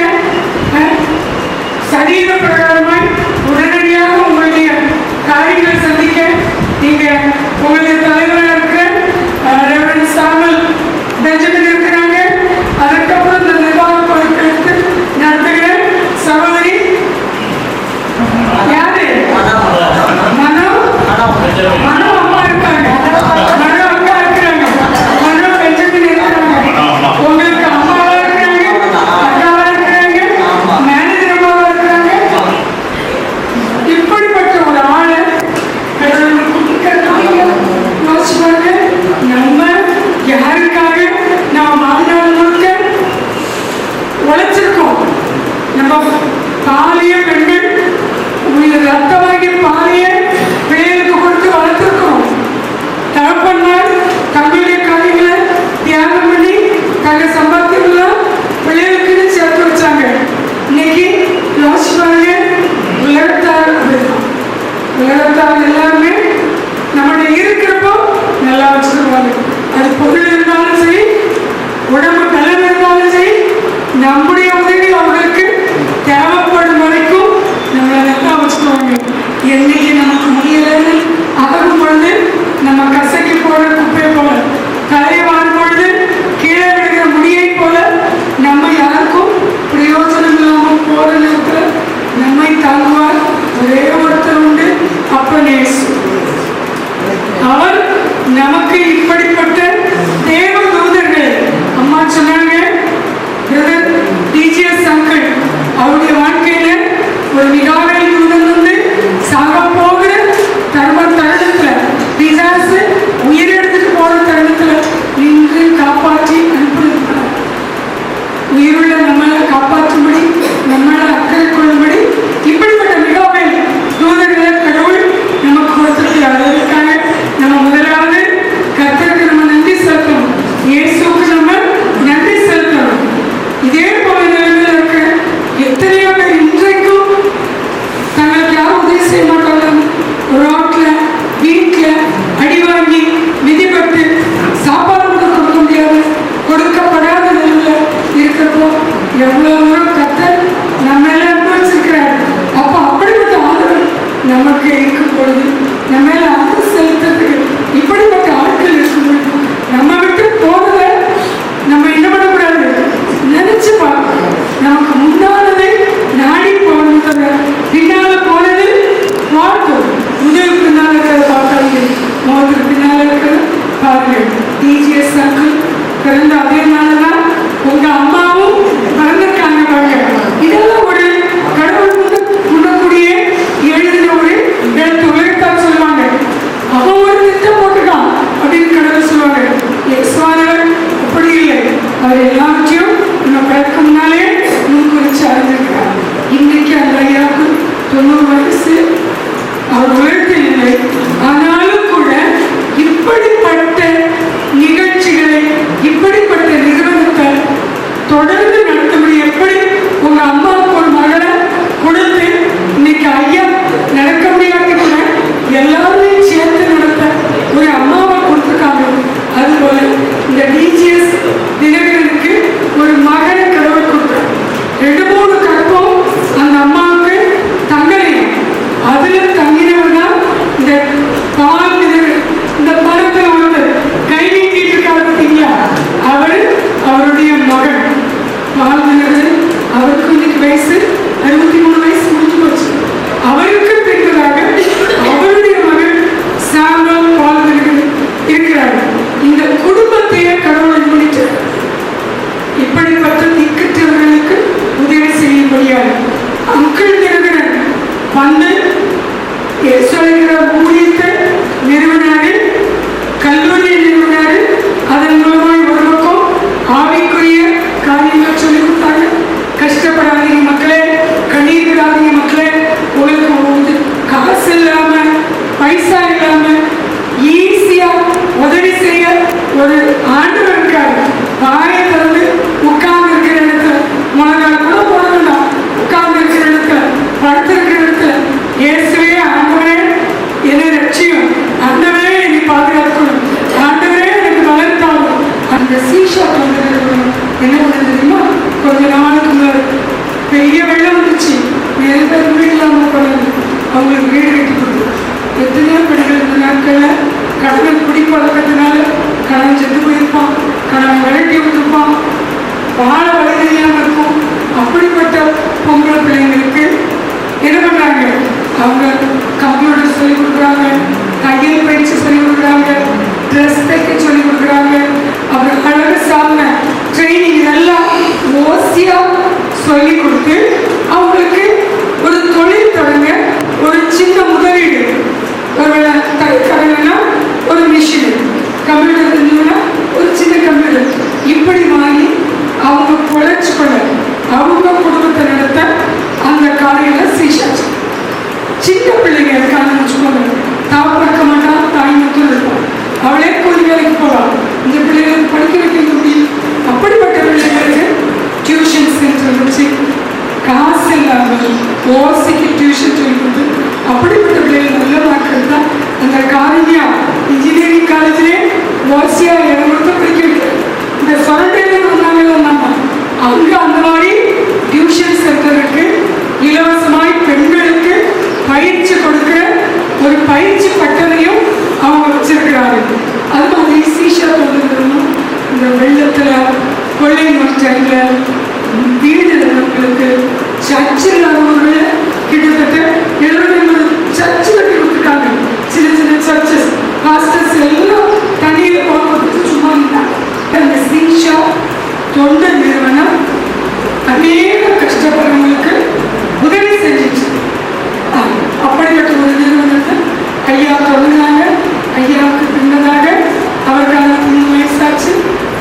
சரீர பிரகாரமாய் உடனடியாக உங்களுடைய காரியங்களை சந்திக்க நீங்க உங்களுடைய தலைவராக இருக்கிற ரெவரண்ட் சாமுவேல் பெஞ்சமின் இருக்கிறாங்க. அதுக்கப்புறம் இந்த நிர்வாக பொறுப்பு எடுத்து நடத்துகிற சகோதரி யாரு? மனோ அம்மா இருக்காங்க, மனோ அக்கா இருக்கிறாங்க, மனோ பெஞ்சமின் இருக்கிறாங்க. உங்களுக்கு அம்மாவா இருக்கிறாங்க, அக்காவா இருக்கிறாங்க, மேனேஜர் அம்மாவா இருக்கிறாங்க. இப்படிப்பட்ட ஒரு ஆளை யோசிப்பாங்க. நம்ம யாருக்காக நாம் வாழ்நாள் முழுக்க உழைச்சிருக்கோம். நம்ம பாலிய பெண்கள் ரத்தமாகிய பாலிய பிள்ளைகளுக்கு கொடுத்து வளர்த்துருக்கோம். தகப்பன்மார் தங்களுடைய காரியங்களை தியாகம் பண்ணி தங்கள் சம்பாத்தியெல்லாம் பிள்ளைகளுக்குன்னு சேர்த்து வச்சாங்க. இன்னைக்கு யோசிப்பாங்க, உலகத்தார் அப்படிதான். உலகத்தார் எல்லாருமே நம்மளுடைய இருக்கிறப்போ நல்லா வச்சுருவாங்க. அது பொருள் இருந்தாலும் சரி, உடம்பு பலம் இருந்தாலும் சரி, நம்முடைய உதவி அவங்களுக்கு தேவைப்படும் வரைக்கும் நம்மளை நல்லா வச்சுக்குவாங்க. என்னைக்கு நம்ம அழாதீங்க மக்களே, கண்ணீர் விடாதீங்க மக்களே. உங்களுக்கு காசு இல்லாம பைசா இல்லாம ஈஸியா உதவி செய்ய ஒரு ஆண்டவர் இருக்காரு. வாயை திறந்து உட்கார்ந்து இருக்கிற இடத்துல முழங்கால் கூட போட வேண்டாம். உட்கார்ந்து இருக்கிற இடத்துல படுத்து இருக்கிற இடத்துல இயேசுவே ஆண்டவரே என்னை ரட்சியும், ஆண்டவரே என்னை பாதுகாக்கணும், ஆண்டவரே எனக்கு பலன் தாரும். அந்த சீஷாட் வந்து என்ன பண்ண தெரியுமா? கொஞ்ச நாளுக்கு முன்னாடி பெரிய வெள்ளம் வந்துச்சு. வீடு இல்லாம போனது. அவங்களுக்கு வீடு கட்டி கொடுத்து எத்தனையோ பெண்கள் இந்த நாட்கள்ல கடவுள் குடிப்பழக்கத்தினால கடன் செத்து போயிருப்பான், கடன் விரட்டி விட்டுருப்பான், வாழ வழி தெரியாம இருக்கும். அப்படிப்பட்ட பொம்பளை பிள்ளைங்களுக்கு என்ன பண்றாங்க? அவங்க கம்ப்யூட்டர் சொல்லி கொடுக்குறாங்க, தையல் பயிற்சி சொல்லி கொடுக்குறாங்க, ட்ரெஸ் தைக்க சொல்லி கொடுக்குறாங்க. அப்புறம் அழகு சாதன ட்ரைனிங் இதெல்லாம் ஓசியா சொல்லி கொடுத்து அவங்களுக்கு ஒரு தொழில் தொடங்க ஒரு சின்ன முதலீடு. ஒருவேளை தைக்கடலைன்னா ஒரு மிஷின், கம்ப்யூட்டர் தெரிஞ்சவங்கன்னா ஒரு சின்ன கம்ப்யூட்டர், இப்படி வாங்கி அவங்க பொழைச்சு கொள்ள அவங்க குடும்பத்தை நடத்த அந்த காலையில சீஷாச்சு. சின்ன பிள்ளைங்க இருக்காங்க வச்சுக்கோங்க, தாப்ப இருக்க மாட்டான், தாய் மட்டும் இருப்பான், அவளே கூலி வேலைக்கு போவான். இந்த பிள்ளைகளுக்கு படிக்க வைக்க முடியும். அப்படிப்பட்ட பிள்ளைகளுக்கு டியூஷன் சென்டர் வச்சு காசு இல்லாமல் ஓசிக்கு டியூஷன் சொல்லி கொடுத்து அப்படிப்பட்ட பிள்ளைகள் நல்ல மாற்றம் தான் அந்த காரியா இன்ஜினியரிங் காலேஜ்லேயே ஓசியா இடம் கொடுத்து படிக்க வைக்கிறேன். இந்த சொரண்டையில நம்ம அங்கே அந்த மாதிரி டியூஷன் சென்டருக்கு இலவசமாய் பெண்களுக்கு பயிற்சி கொடுக்கிற ஒரு பயிற்சி பட்டறையும் அவங்க வச்சிருக்கிறார்கள். அது மாதிரி சீஷா தொழில்நுட்பம் இந்த வெள்ளத்துல கொள்ளை நோய் டைம்ல வீடு இருக்கிறவங்களுக்கு சர்ச்சில் இல்லாதவர்கள் கிட்டத்தட்ட 70 சர்ச்சு கட்டி கொடுத்துருக்காங்க. சின்ன சின்ன சர்ச்சஸ் பாஸ்டர்ஸ் எல்லாம் தண்ணியில் போகிறது சும்மா இருந்தாங்க. அந்த சீஷா தொண்டு நிறுவனம் அநேக கஷ்டப்படுறவங்களுக்கு உதவி செஞ்சிச்சு. அப்படிப்பட்ட ஒரு நிறுவனத்தை ஐயா தொடங்கினாங்க. ஐயாவுக்கு பின்னதாக அவருக்கான 3 வயசாச்சு.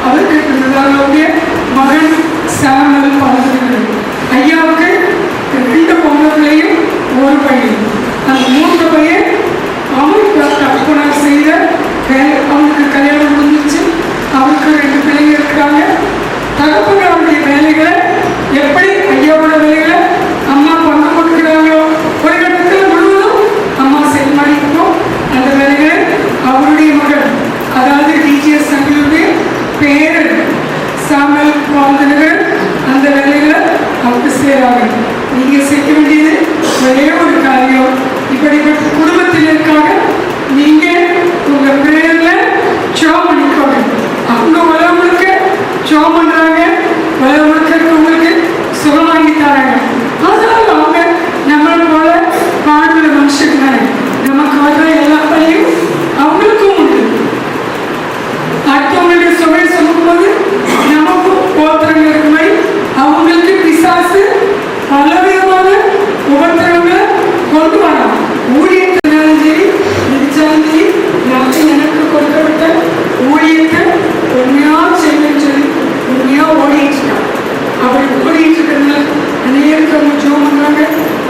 அவருக்கு பின்னதாக அவருடைய மகன் சாமல் பாதுகாக்கிறார். ஐயாவுக்கு 2 பொம்பளையும் ஒரு பையன். அந்த 3 பையன் அவருக்கு தகப்பனார் செய்த வேலை. அவனுக்கு கல்யாணம் முடிஞ்சிச்சு. அவருக்கு 2 பிள்ளைங்க இருக்கிறாங்க. தகப்பனாருடைய வேலைகளை எப்படி ஐயாவோட வேலைகளை அம்மா பண்ண கொடுக்குறாங்களோ ஒரு இடத்துல முழுவதும் அம்மா செயல்படுத்தோம். அந்த வேலைகளை அவருடைய மகன், அதாவது டிஜிஎஸ் சங்கருடைய பேரன் சாமல் வாழ்ந்தவர்கள் அந்த வேலைகளை அவங்க செய்கிறாங்க. நீங்க செய்ய வேண்டியது ஒரே ஒரு காரியம். இப்படிப்பட்ட குடும்பத்தினருக்காக நீங்க உங்க பேர்ல ஜெபம் பண்ணிக்கோங்க. அவங்க உலகம் முழுக்க ஜெபம் பண்றாங்க, உலகம் முழுக்க இருக்கவங்களுக்கு சுகம் வாங்கி தராங்க. அதனால அவங்க நம்மளை போல பாடுபட மனுஷங்க. நமக்கு வர்ற எல்லா பணியும் அவங்களுக்கும் உண்டு. அடுத்தவங்களுக்கு சுவை சொல்லும்போது நமக்கும் போத்திரங்கள் இருக்க மாதிரி அவங்களுக்கு பிசாசு பலவிதமான உபத்திரங்களை கொண்டு வரலாம். ஊழியத்தினாலும் சரி நினைச்சாலும் சரி எனக்கு கொடுக்கப்பட்ட ஊழியத்தை உண்மையா செய்யணும்னு சொல்லி உண்மையா ஓடிட்டு அப்படி ஓடிட்டு இருக்கிறதுனால அநேகருக்கு ஜோம் பண்ணாங்க.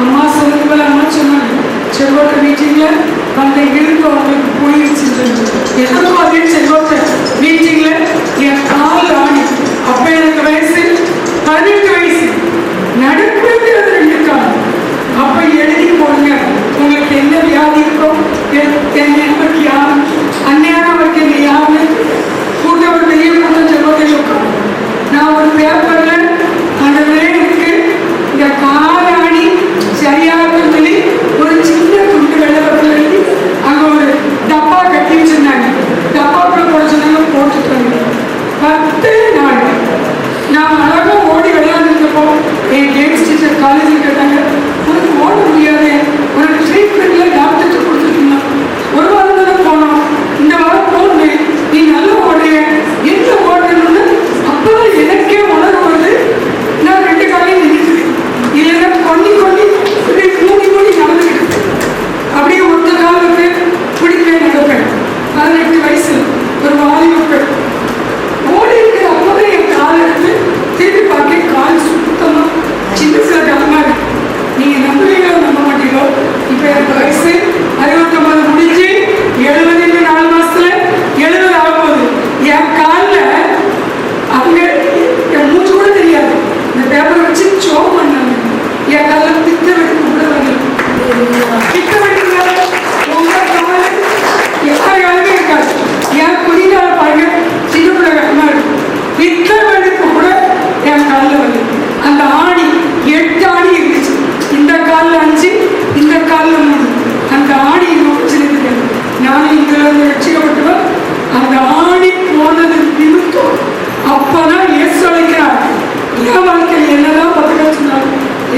அம்மா சொன்னது போல அம்மா சொன்னாங்க, செல்வோட்ட மீட்டிங்ல அந்த இழுப்பு அவங்களுக்கு போயிடுச்சு. எனக்கும் அதே செல்வோட்ட மீட்டிங்ல என் கால் ஆணி. அப்ப எனக்கு வயசு 18 வயசு. நடக்கிறது அது 2 காலம். அப்ப எழுதி போடுங்க உங்களுக்கு என்ன வியாதி இருக்கோ, என் நண்பருக்கு யாரு அந்நேரம் அவருக்கு என்ன யாரு கூட்டம் ஒரு பெரிய கூட்டம் செல்வத்தை உட்காந்து நான் ஒரு பேப்பர்ல அந்த இருக்கு இந்த காலாணி சரியாக சொல்லி ஒரு சின்ன துண்டு வெள்ளத்தில் எழுதி அங்க ஒரு டப்பா கட்டி வச்சிருந்தாங்க. டப்பாக்குள்ள போட சொன்னாங்க, போட்டுட்டு 10 நாள் நான் அழகா ஓடி விளையாண்டுருக்கப்போ என் கேம்ஸ் டீச்சர் காலேஜில் கேட்டாங்க, உனக்கு ஓட முடியாது, உனக்கு ட்ரீட்மெண்ட்ல டாக்டர்கிட்ட கொடுத்துருக்கீங்க, ஒரு வாரம் தானே போனோம், இந்த வாரம் போகணும், நீ நல்லா ஓடுற, என்ன ஓடணும்னு அப்பதான் எனக்கே உணர்வு வருது. நான் 2 காலையும் நின்றுட்டு இல்லைன்னா கொண்டி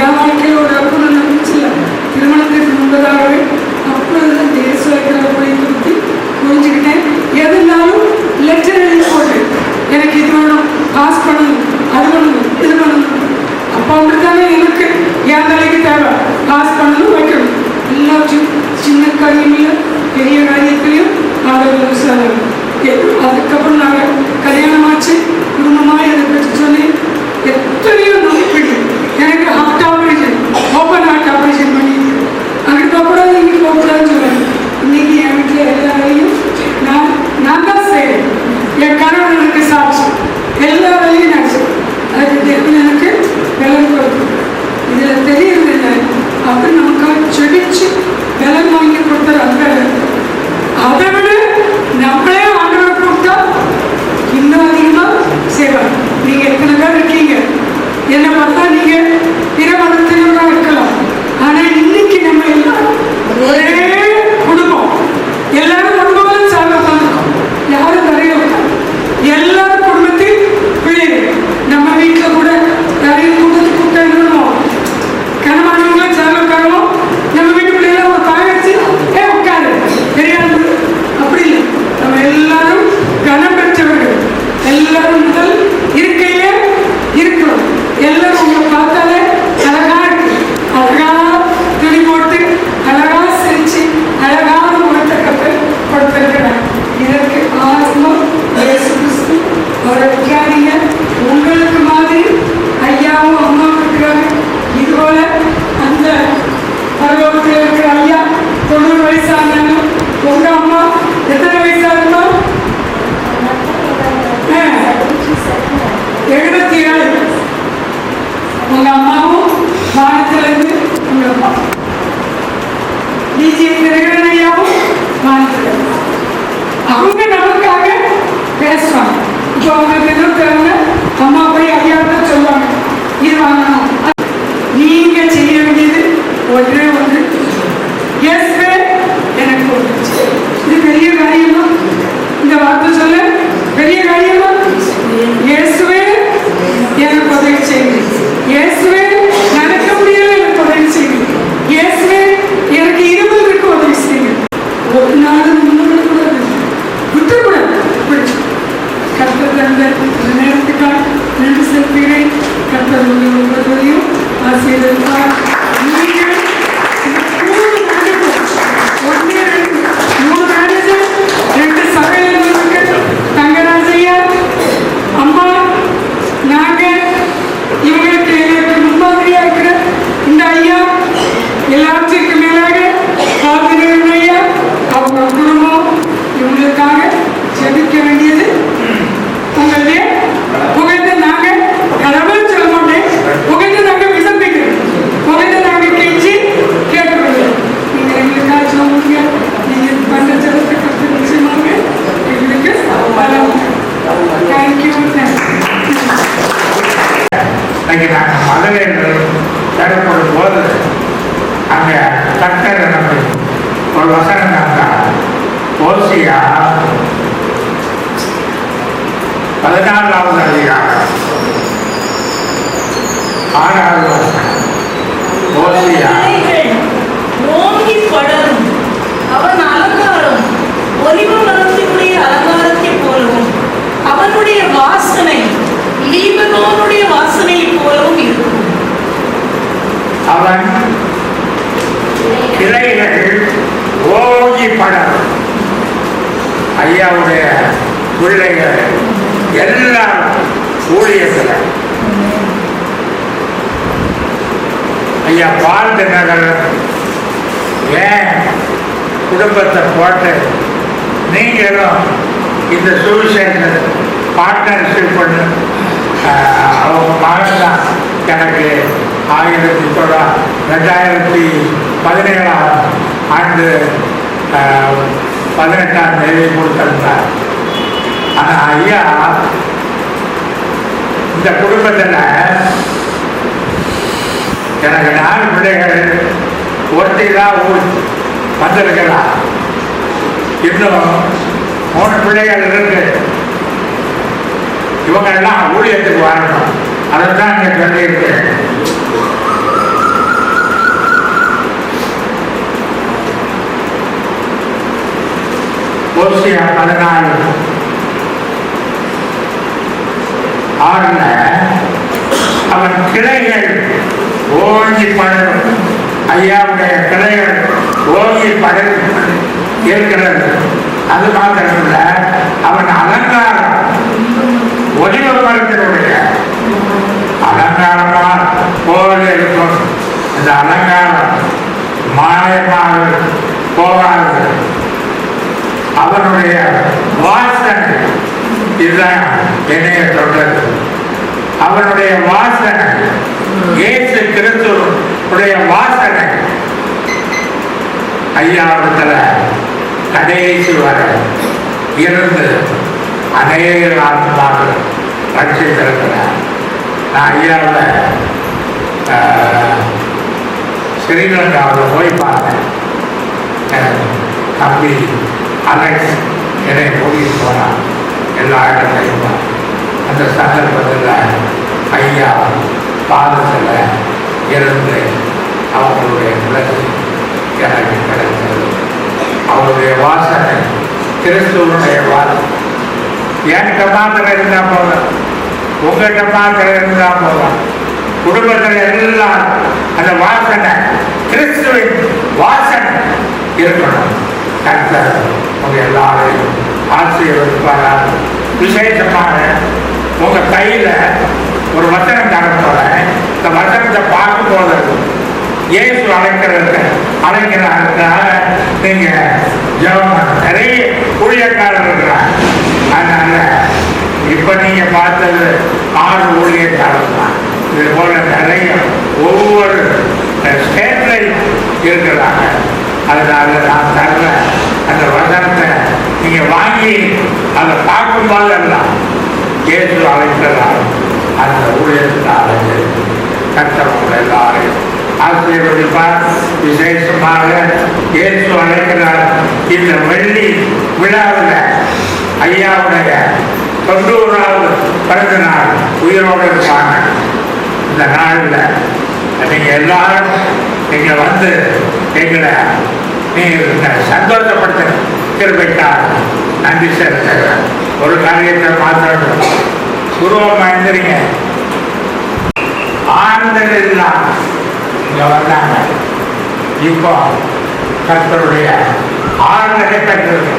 என் வாழ்க்கையில் ஒரு அற்புதம் நடந்துச்சுல திருமணத்திற்கு முன்பதாகவே. அப்பொழுது இந்த இயேசுவை குறித்து புரிஞ்சுக்கிட்டேன். எதுனாலும் லெட்டர் எழுதி போட்டு எனக்கு இது வேணும், பாஸ் பண்ணணும், அது பண்ணணும், இது பண்ணணும். அப்போ அப்படித்தானே எனக்கு என் தலைக்கு தேவை, பாஸ் பண்ணணும், வைக்கணும். எல்லாத்தையும் சின்ன காரியங்களையும் பெரிய காரியத்திலையும் ஆண்டவர் விசாரம். அதுக்கப்புறம் நாங்கள் கல்யாணமாச்சு, குடும்பமாக என்னை பற்றி சொன்னேன். எத்தனையோ நம்பிக்கை எனக்கு heart operation, open heart operation பண்ணிட்டு அங்கே போகக்கூடாது, இங்கே போகக்கூடாதுன்னு சொல்லுவேன். இன்னைக்கு என் வீட்டில் எல்லா வேலையும் நான் தான் செய்வேன். என் கணவன் எனக்கு சாட்சி, எல்லா வேலையும் நான் செய்வேன். அதுக்கு தெரியும் எனக்கு விலங்கு கொடுக்கும். இதில் தெரியறதில்லை, அப்படி நமக்காக செடிச்சு விலங்கு வாங்கி கொடுத்துறாங்க. அதை விட நம்மளே ஆண்டவரை கொடுத்தா இன்னும் அதிகமாக செய்வார். நீங்கள் எத்தனை பேர் இருக்கீங்க? என்னை பார்த்தா நீங்கள் பிற மதத்தினராக இருக்கலாம், ஆனால் இன்னைக்கு நம்ம எல்லாரும் ஒரே குடும்பம், எல்லாரும் குடும்பங்களும் சார்ந்த உட்காந்துருக்கோம். யாரும் நிறைய எல்லாரும் குடும்பத்தில் பிள்ளைகள். நம்ம வீட்டில் கூட நிறைய கூட்டத்துக்கு கூட்டம் கனமானவங்களும் சார்ந்த உட்காருவோம். நம்ம வீட்டு பிள்ளைகளை ஒரு காய வச்சு உட்காரு தெரியாது, அப்படி இல்லை. நம்ம எல்லாரும் கனம் பெற்றவர்கள், எல்லாரும் முதல் இருக்கையிலே இருக்கிறோம். எல்லாரும் உங்களை பார்த்தாலே அழகா இருக்கு, அழகா துணி போட்டு அழகா சிரிச்சு அழகான முகத்தை கற்று கொடுத்திருக்கிறார். இதற்கு ஆரம்பம் இயேசு கிறிஸ்து. அவரை விற்காதீங்க, உங்களுக்கு மாதிரி ஐயாவும் அம்மாவும் இருக்கிறாங்க. இதுபோல அந்த பருவத்தில் இருக்கிற ஐயா 90 வயசானாங்க. உங்க அம்மா எத்தனை வயசா இருந்தோம்? 77. உங்க அம்மாவும் வானத்திலிருந்து உங்க அம்மா டிஜி திரையரன் ஐயாவும் வானத்தில். அவங்க நமக்காக பேசுவாங்க. இப்போ அவங்க எதிர்க்கிறவங்க அம்மா போய் ஐயா தான் சொல்லுவாங்க, இது வாங்கணும். நீங்க செய்ய வேண்டியது ஒன்றே ஒன்று, இயேசுவே எனக்கு கொடுத்துச்சு. இது பெரிய காரியமா? இந்த வார்த்தை சொல்ல பெரிய காரியமா? இயேசுவே எனக்கு உதவி செய்யுங்க, இயேசுவே நடக்க முடியல எனக்கு உதவி செய்யுங்க, இயேசுவே எனக்கு இருமலுக்கு உதவி செய்யுங்க. ஒரு நாள் முன்னோடு விட்டுக்கூடாது. கர்த்தர் தந்த நேரத்துக்காக நன்றி செலுத்துகிறேன். கர்த்தர் ஒவ்வொருவரையும் ஆசீர்வதிப்பார். நீங்கள் 3 மேனேஜர் 2 சகையிலிருக்கு தங்கராஜையா அம்மா, நாங்கள் இவங்களுக்கு எங்களுக்கு முன்மாதிரியா இருக்கிற இந்த ஐயா, எல்லாத்துக்கும் மேலாக காத்திருக்கிற ஐயா, அவங்க குடும்பம், இவங்களுக்காக ஜெபிக்க வேண்டியது உங்களுடைய புகழ்ந்து நாங்கள் கடவுள் சொல்ல மாட்டேன், புகழ்ந்து நாங்கள் விசம்பிக்கிறோம், புகழ்ந்து நாங்கள் கெஞ்சி கேட்கிறோம். நீங்கள் எங்களுக்காக சொல்லுங்க, நீங்கள் பண்ண ஜெபத்தை கற்று நிச்சயமாக எங்களுக்கு தேங்க்யூ. இன்னைக்கு நாங்கள் மதுரையில் தேவைப்படும் போது அங்கே கர்த்தர் நமக்கு ஒரு வசனம் தந்தார். ஓசியா 14வது அதிகாரம் 6வது வசனம். ஓசியா ஓங்கி படரும், அவன் அலங்காரம் ஒலிவ மரத்தினுடைய அலங்காரத்தை போலவும் அவனுடைய வாசனை லீபனோனுடைய வாசனை போலவும் இருக்கும். அவன் கிளைகள் ஓங்கி படரும். ஐயாவுடைய பிள்ளைகள் எல்லாரும் ஊழியத்தில் ஐயா வாழ்ந்த நகர் ஏன் குடும்பத்தை போட்டு நீங்களும் இந்த சுவிசேஷன் பார்ட்னர்ஷிப் பண்ணு. அவங்க மகன் தான் எனக்கு 2017 ஆண்டு 18ஆம் தேதி கொடுத்திருந்தார். ஆனால் ஐயா இந்த குடும்பத்தில் எனக்கு 4 பிள்ளைகள், ஒருத்தி தான் வந்திருக்கலாம். இன்னும் 3 பிள்ளைகள் இருக்கு. இவங்க எல்லாம் ஊழியத்துக்கு வரணும். அதை தான் இங்கே சொல்லியிருக்கேன். ஓசியா 14:6 அவன் கிளைகள் ஓங்கி படரும். ஐயாவுடைய கிளைகள் ஓங்கி படரும் இருக்கிறது. அது மாத்திரமல்ல, அவன் அலங்காரம் ஒளிவ மரத்தினுடைய அலங்காரமா போல இருக்கும். இந்த அலங்காரம் மாயமாக போகாது. அவனுடைய வாசனை இதுதான் என்னைய சொல்றது. அவனுடைய வாசனை இயேசு கிறிஸ்துவுடைய வாசனை ஐயாவிடத்துல கடைசி வர இருந்து அநேக ஆத்மாக்கள் ரட்சித்திருக்கிறார். நான் ஐயாவில் ஸ்ரீலங்காவில் போய் பார்த்தேன். தம்பி அலெக்ஸ் என்னை கூட்டிகிட்டு போனான். எல்லா இடத்தையும் அந்த சந்தர்ப்பத்தில் ஐயா பாதத்தில் இருந்து அவங்களுடைய விளக்கு எனக்கு கிடைத்தது. அவருடைய வாசனை கிறிஸ்துவனுடைய வாசனை. என்கிட்ட மாத்திரம் இருந்தால் போதும், உங்கள்கிட்ட மாத்திரம் இருந்தால் போதும். குடும்பத்தில் எல்லாம் அந்த வாசனை கிறிஸ்துவின் வாசனை இருக்கணும். கர்த்தர் உங்க எல்லாரையும் ஆசீர்வதிப்பாராக. விசேஷமாக உங்க கையில ஒரு வசனம் தரப்போற. இந்த வசனத்தை பார்க்கும்போது இயேசு அழைக்கிறாருக்காக நீங்க ஜெபம். நிறைய ஊழியக்காரர் இருக்கிறாங்க. அதனால இப்ப நீங்க பார்த்தது 6 ஊழியக்காரர் தான். இது போல நிறைய ஒவ்வொரு ஸ்டேட்லையும் இருக்கிறாங்க. அதனால நான் தர்ற அந்த வசனத்தை நீங்க வாங்கி அதை பார்க்கும்போது எல்லாம் இயேசு அழைக்கிறார். அந்த ஊழியத்தில் அழைச்சு கர்த்தர் எல்லாரையும் ஆசீர்வதிப்பார். விசேஷமாக இயேசு அழைக்கிறார். இந்த வெள்ளி விழாவில் ஐயாவுடைய 90வது பிறந்த நாள் உயிரோடு இருப்பாங்க. இந்த நாளில் நீங்க எல்லாரும் நீங்க வந்து எங்களை நீங்க சந்தோஷப்படுத்த திரும்பிட்டார். நன்றி செலுத்த ஒரு காரியத்தை மாற்றம் குருவமா இருந்தீங்க. ஆறுதல் இல்லாம இங்க வந்தாங்க. இப்போ கர்த்தருடைய ஆறுதலை பெற்றிருக்க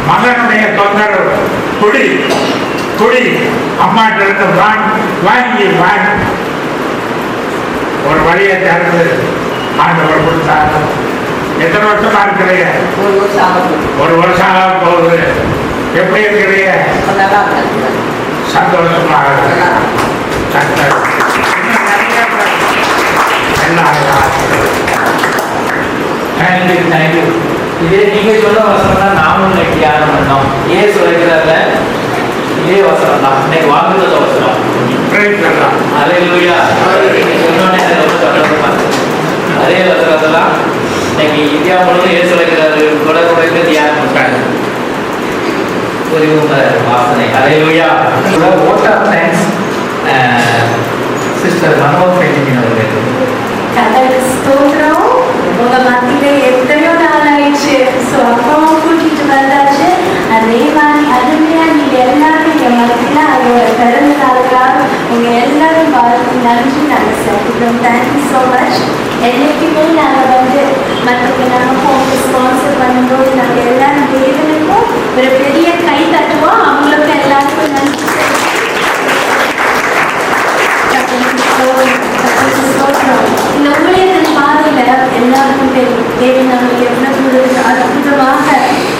மகனுடைய தொந்தரவு குடி அம்மாட்டிலிருந்து வாங்கி ஒரு வழியை திறந்து ஆண்டவர் கொடுத்தாரு. எத்தனை வருஷமா இருக்கிறீங்க? 1 வருஷம் ஆக போகுது. எப்படி இருக்கிறீங்க? சந்தோஷமாக தேங்க்யூ. இதே நீங்க சொல்ல வசனம் தான் நாமும் தியானம் பண்ணோம். ஏன் சொல்லிக்கிறாங்க? இதே வசனம் தான் இன்னைக்கு வாக்குத்த வசனம். அல்லேலூயா. அதே வசனத்தெல்லாம் இன்னைக்கு இந்தியா முழுவதும் ஏன் சொல்லிக்கிறாரு கூட தியானம் பண்றாங்க. வாசனை. Hallelujah. What are thanks sister Manoj painting அவர்கள். ஸ்தோத்திரம். உங்க மத்தியில எத்தனையோ நாள் ஆயிடுச்சு. ஸோ அப்பாவும் கூட்டிட்டு வந்தாச்சு. அதே மாதிரி அருமையா நீங்க எல்லாரும் எங்க மத்தியில அவரோட பிறந்த நாளுக்காக உங்க எல்லாரும் வாழ்த்து நன்றி நாங்கள் சேர்த்துக்கிறோம். Thank you so much. என்னைக்குமே நாங்கள் வந்து மற்றவங்க நாங்கள் ஹோம்க்கு ஸ்பான்சர் பண்ணும்போது நாங்கள் எல்லாரும் தேவனுக்கும் ஒரு பெரிய கை தட்டுவோம். அவங்களுக்கு எல்லாருக்கும் நன்றி. இந்த ஊழியத்தின் பாதையில எல்லாருக்கும் தெரியும் தேவன் நம்மளுக்கு எவ்வளவு அற்புதமாக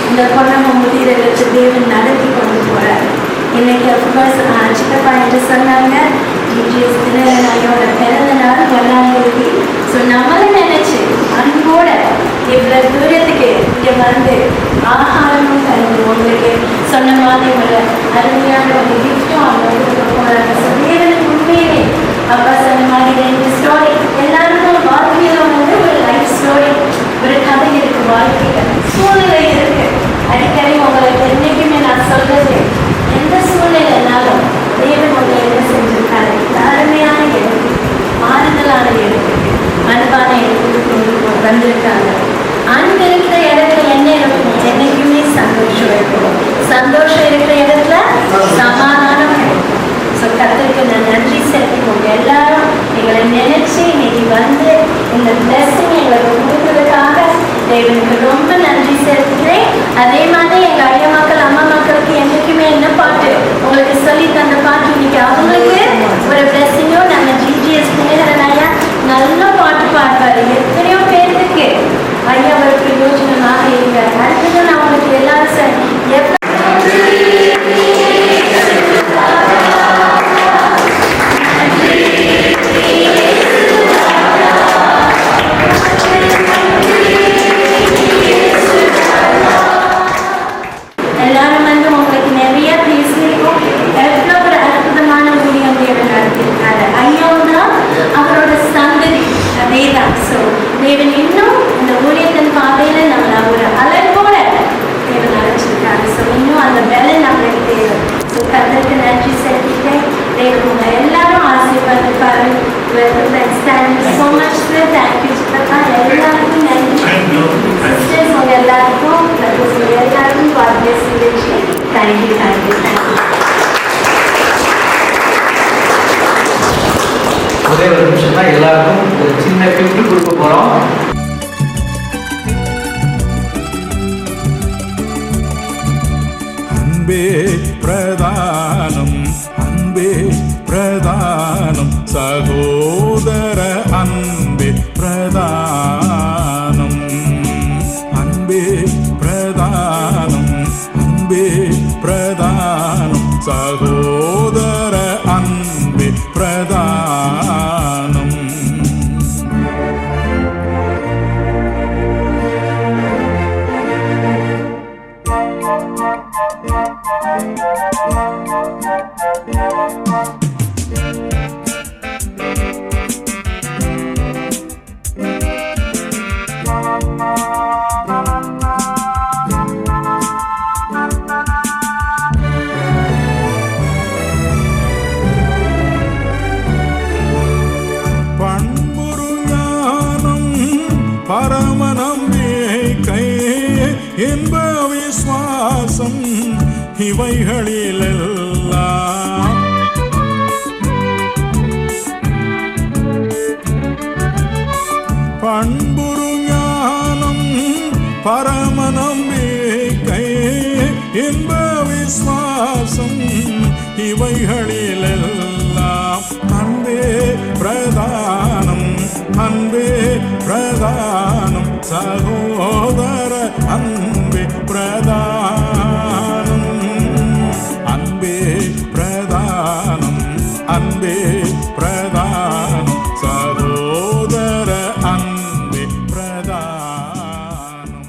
இந்த பொன்னம முதிரை வச்சு தேவன் நடத்தி கொண்டு போறார். இன்னைக்கு அப்கோர்ஸ் சித்தப்பா என்று சொன்னாங்க ஜிஜிஎஸ் தினகரனாயோட பிறந்த நாள் 1ஆம் தேதி. ஸோ நம்மளை நினைச்சு அன்போட இவ்வளவு தூரத்துக்கு இங்க வந்து ஆகாரமும் தந்து உங்களுக்கு சொன்ன மாதிரி ஒரு அருமையான ஒரு கிஃப்டும் அவங்க கொடுக்க போறாங்க. ஸோ தேவனுக்கு உண்மையிலே அப்பா சொன்ன மாதிரி 2 ஸ்டோரி எல்லாருக்கும் வாழ்க்கையில வந்து ஒரு லைஃப் ஸ்டோரி ஒரு கதை இருக்கு. வாழ்க்கையில சூழ்நிலை இருக்கு. அடிக்கடி உங்களுக்கு என்னைக்குமே நான் சொல்றது வந்திருக்காங்க. அன்பு இருக்கிற இடத்துல என்ன இருக்கும்? என்னைக்குமே சந்தோஷம் இருக்கும். சந்தோஷம் இருக்கிற இடத்துல சமாதானம் இருக்கும். ஸோ கர்த்தருக்கு நான் நன்றி செலுத்திக்கோங்க. எல்லாரும் எங்களை நினைச்சு இன்னைக்கு வந்து இந்த பிளஸிங் எங்களுக்கு கொடுத்ததுக்காக தேவனுக்கு ரொம்ப நன்றி செலுத்துகிறேன். அதே மாதிரி எங்கள் ஐயா மக்கள் அம்மா மக்களுக்கு என்றைக்குமே என்ன பாட்டு உங்களுக்கு சொல்லி தந்த பாட்டு இன்னைக்கு அவங்களுக்கு ஒரு பிளஸிங்கும். நம்ம ஜிஜிஎஸ் புனிதரன் ஐயா நல்ல பாட்டு பாடுவார். எத்தனையோ பேருக்கு ஐயா ஒரு பிரயோஜனமாக இருக்கார். அடுத்தது நான் உங்களுக்கு எல்லாரும் சார் எல்லாரும் வந்து உங்களுக்கு நிறைய பேசியிருக்கோம். எவ்வளோ ஒரு அற்புதமான ஊழியம் தேவன் நடத்திருக்காரு. ஐயாவும் தான் அவரோட சந்ததி அதே தான். ஸோ தேவன் இன்னும் இந்த ஊழியத்தின் பாதையில் நம்மளை ஒரு அழைப்போட தேவன் அழைச்சிருக்காரு. ஸோ இன்னும் அந்த வேலை நம்மளுக்கு தேவை. ஸோ கர்த்தருக்கு நன்றி செலுத்திட்டேன். தேவன் உங்க எல்லாரும் ஆசீர்வதிப்பாரு. so much sir. Thank you சித்தப்பா. எல்லாருக்கும் நன்றி. சிஸ்டர்ஸ் உங்க எல்லாருக்கும் எல்லாருக்கும் God bless you. Thank you, thank you, thank you. ஒரே ஒரு நிமிஷம் தான், எல்லாருக்கும் ஒரு சின்ன கிஃப்ட் கொடுக்க போறோம். அன்பே பிரதானம், அன்பே பிரதானம், சகோதர அன்பே பிரதானம், அன்பே பிரதானம், அன்பே பிரதானம், சகோதர அன்பே பிரதானம். இன்ப விசுவாசம் இவைகளிலெல்லாம் பண்புரு ஞானம் பரம நம்பிக்கை இன்ப விசுவாசம் இவைகளிலெல்லாம் அன்பே பிரதானம், அன்பே பிரதானம், சகோதர அன்பே பிரதானம், அன்பே பிரதானம், அன்பே பிரதானம், சகோதர அன்பே பிரதானம்.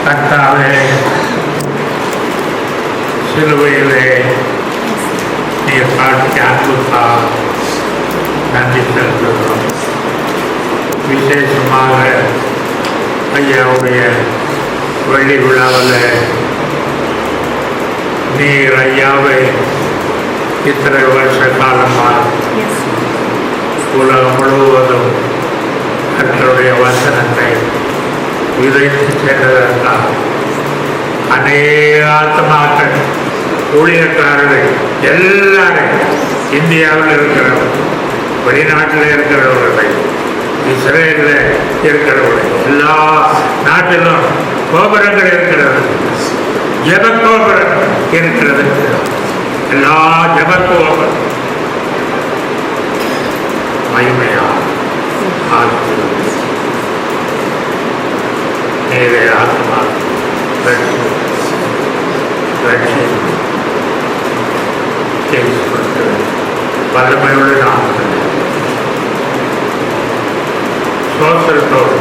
கர்த்தாவே, சிலுவையிலே நீர் காட்டிய அன்புக்காக நன்றி செலுத்துகிறோம். விசேஷமாக ஐயாவுடைய வெள்ளி விழாவில் நீர் ஐயாவை இத்தனை வருஷ காலமாக உலகம் முழுவதும் கர்த்தருடைய வசனத்தை விதைத்து சென்றதற்காக அநேக ஆத்மாக்கள் ஊழியக்காரர்கள் எல்லாரும் இந்தியாவில் இருக்கிறவர்கள், வெளிநாட்டில் இருக்கிறவர்கள், இஸ்ரேலில் இருக்கிறவர்கள், எல்லா நாட்டிலும் கோபுரங்கள் இருக்கிறது, ஜெப கோபுரம் இருக்கிறது. எல்லா ஜெப கோபுரம் மகிமையாக நேரே ஆத்மா ரட்சி வல்லமையுள்ள நாமத்தில் சோத்திரத்தோடு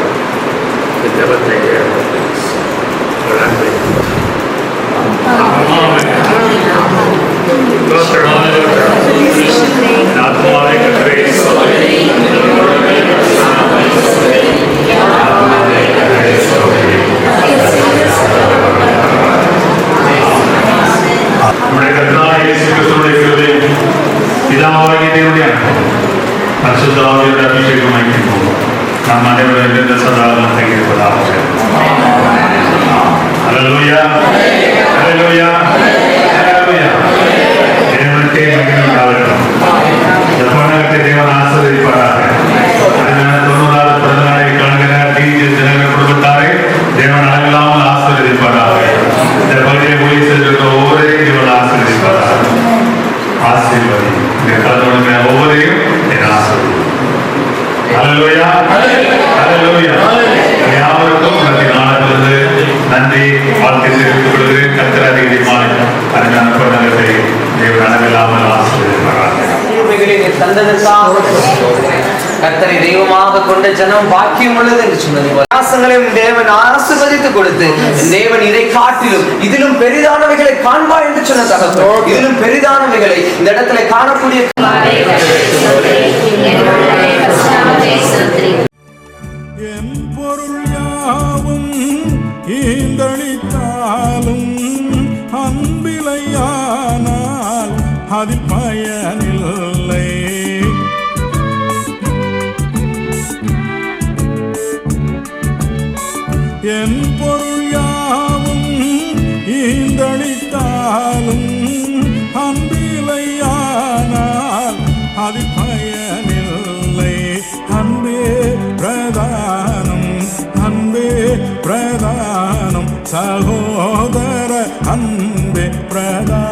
இந்த ஜபத்தை வளர்ந்து ஆத்மாவை கற்றே நம்முடைய கர்த்தராகிய இயேசு கிறிஸ்துவினுடைய கிருபையும் பிதாவாகிய தேவனுடைய அன்பும் பரிசுத்த ஆவியானவருடைய அபிஷேகம் ஐக்கியமும் நம் அனைவரும் இந்த சதாகாலம் தங்கியிருப்பதாக. ஹல்லேலூயா, ஹல்லேலூயா, ஹல்லேலூயா. தேவனுக்கே மகிமை உண்டாகட்டும். இந்த பொன்னகத்தை தேவன் ஆசீர்வதிப்பாராக. 90வது பிறந்த நாளை காண்கிற டிஜிஎஸ் ஜனங்கள் குடும்பத்தாரை தேவன் அளவில்லாமல் ஆசீர்வதிப்பாராக. இந்த பகுதியை ஊழிய செல்கிற ஒவ்வொருவரையும் தேவன் ஆசீர்வதிப்பாராக. ஆசீர்வதி இந்த கலந்து ஒவ்வொருவரையும் தேவன் ஆசீர்வதி. ஹல்லேலூயா, ஹல்லேலூயா. யாவருக்கும் இந்த நாளிலிருந்து நன்றி வாழ்க்கை தெரிவித்துக் கொள்கிறேன். கர்த்தர் அதிகமாக அருமையான பொன்னகத்தை தேவன் அளவில்லாமல் ஆசீர்வதிப்பாராக. கர்த்தரை தெய்வமாக கொண்ட ஜனம் பாக்கியம் உள்ளது என்று சொன்னது பிரயாசங்களையும் தேவன் ஆசீர்வதித்து கொடுத்து தேவன் இதை காட்டிலும் இதிலும் பெரிதானவைகளை காண்பா என்று சொன்ன தகவல் இதிலும் பெரிதானவைகளை இந்த இடத்துல காணக்கூடிய என் பொருள் யாவும் ஈந்தளித்தாலும் அன்பிலையானால் அதில் பயனில்லை. என் பொருள் யாவும் ஈந்தளித்தாலும் அன்பிலையானால் அதில் பயனில்லை. அன்பே பிரதானம், அன்பே பிரதானம், சகோதர அன்பே பிரதானம்.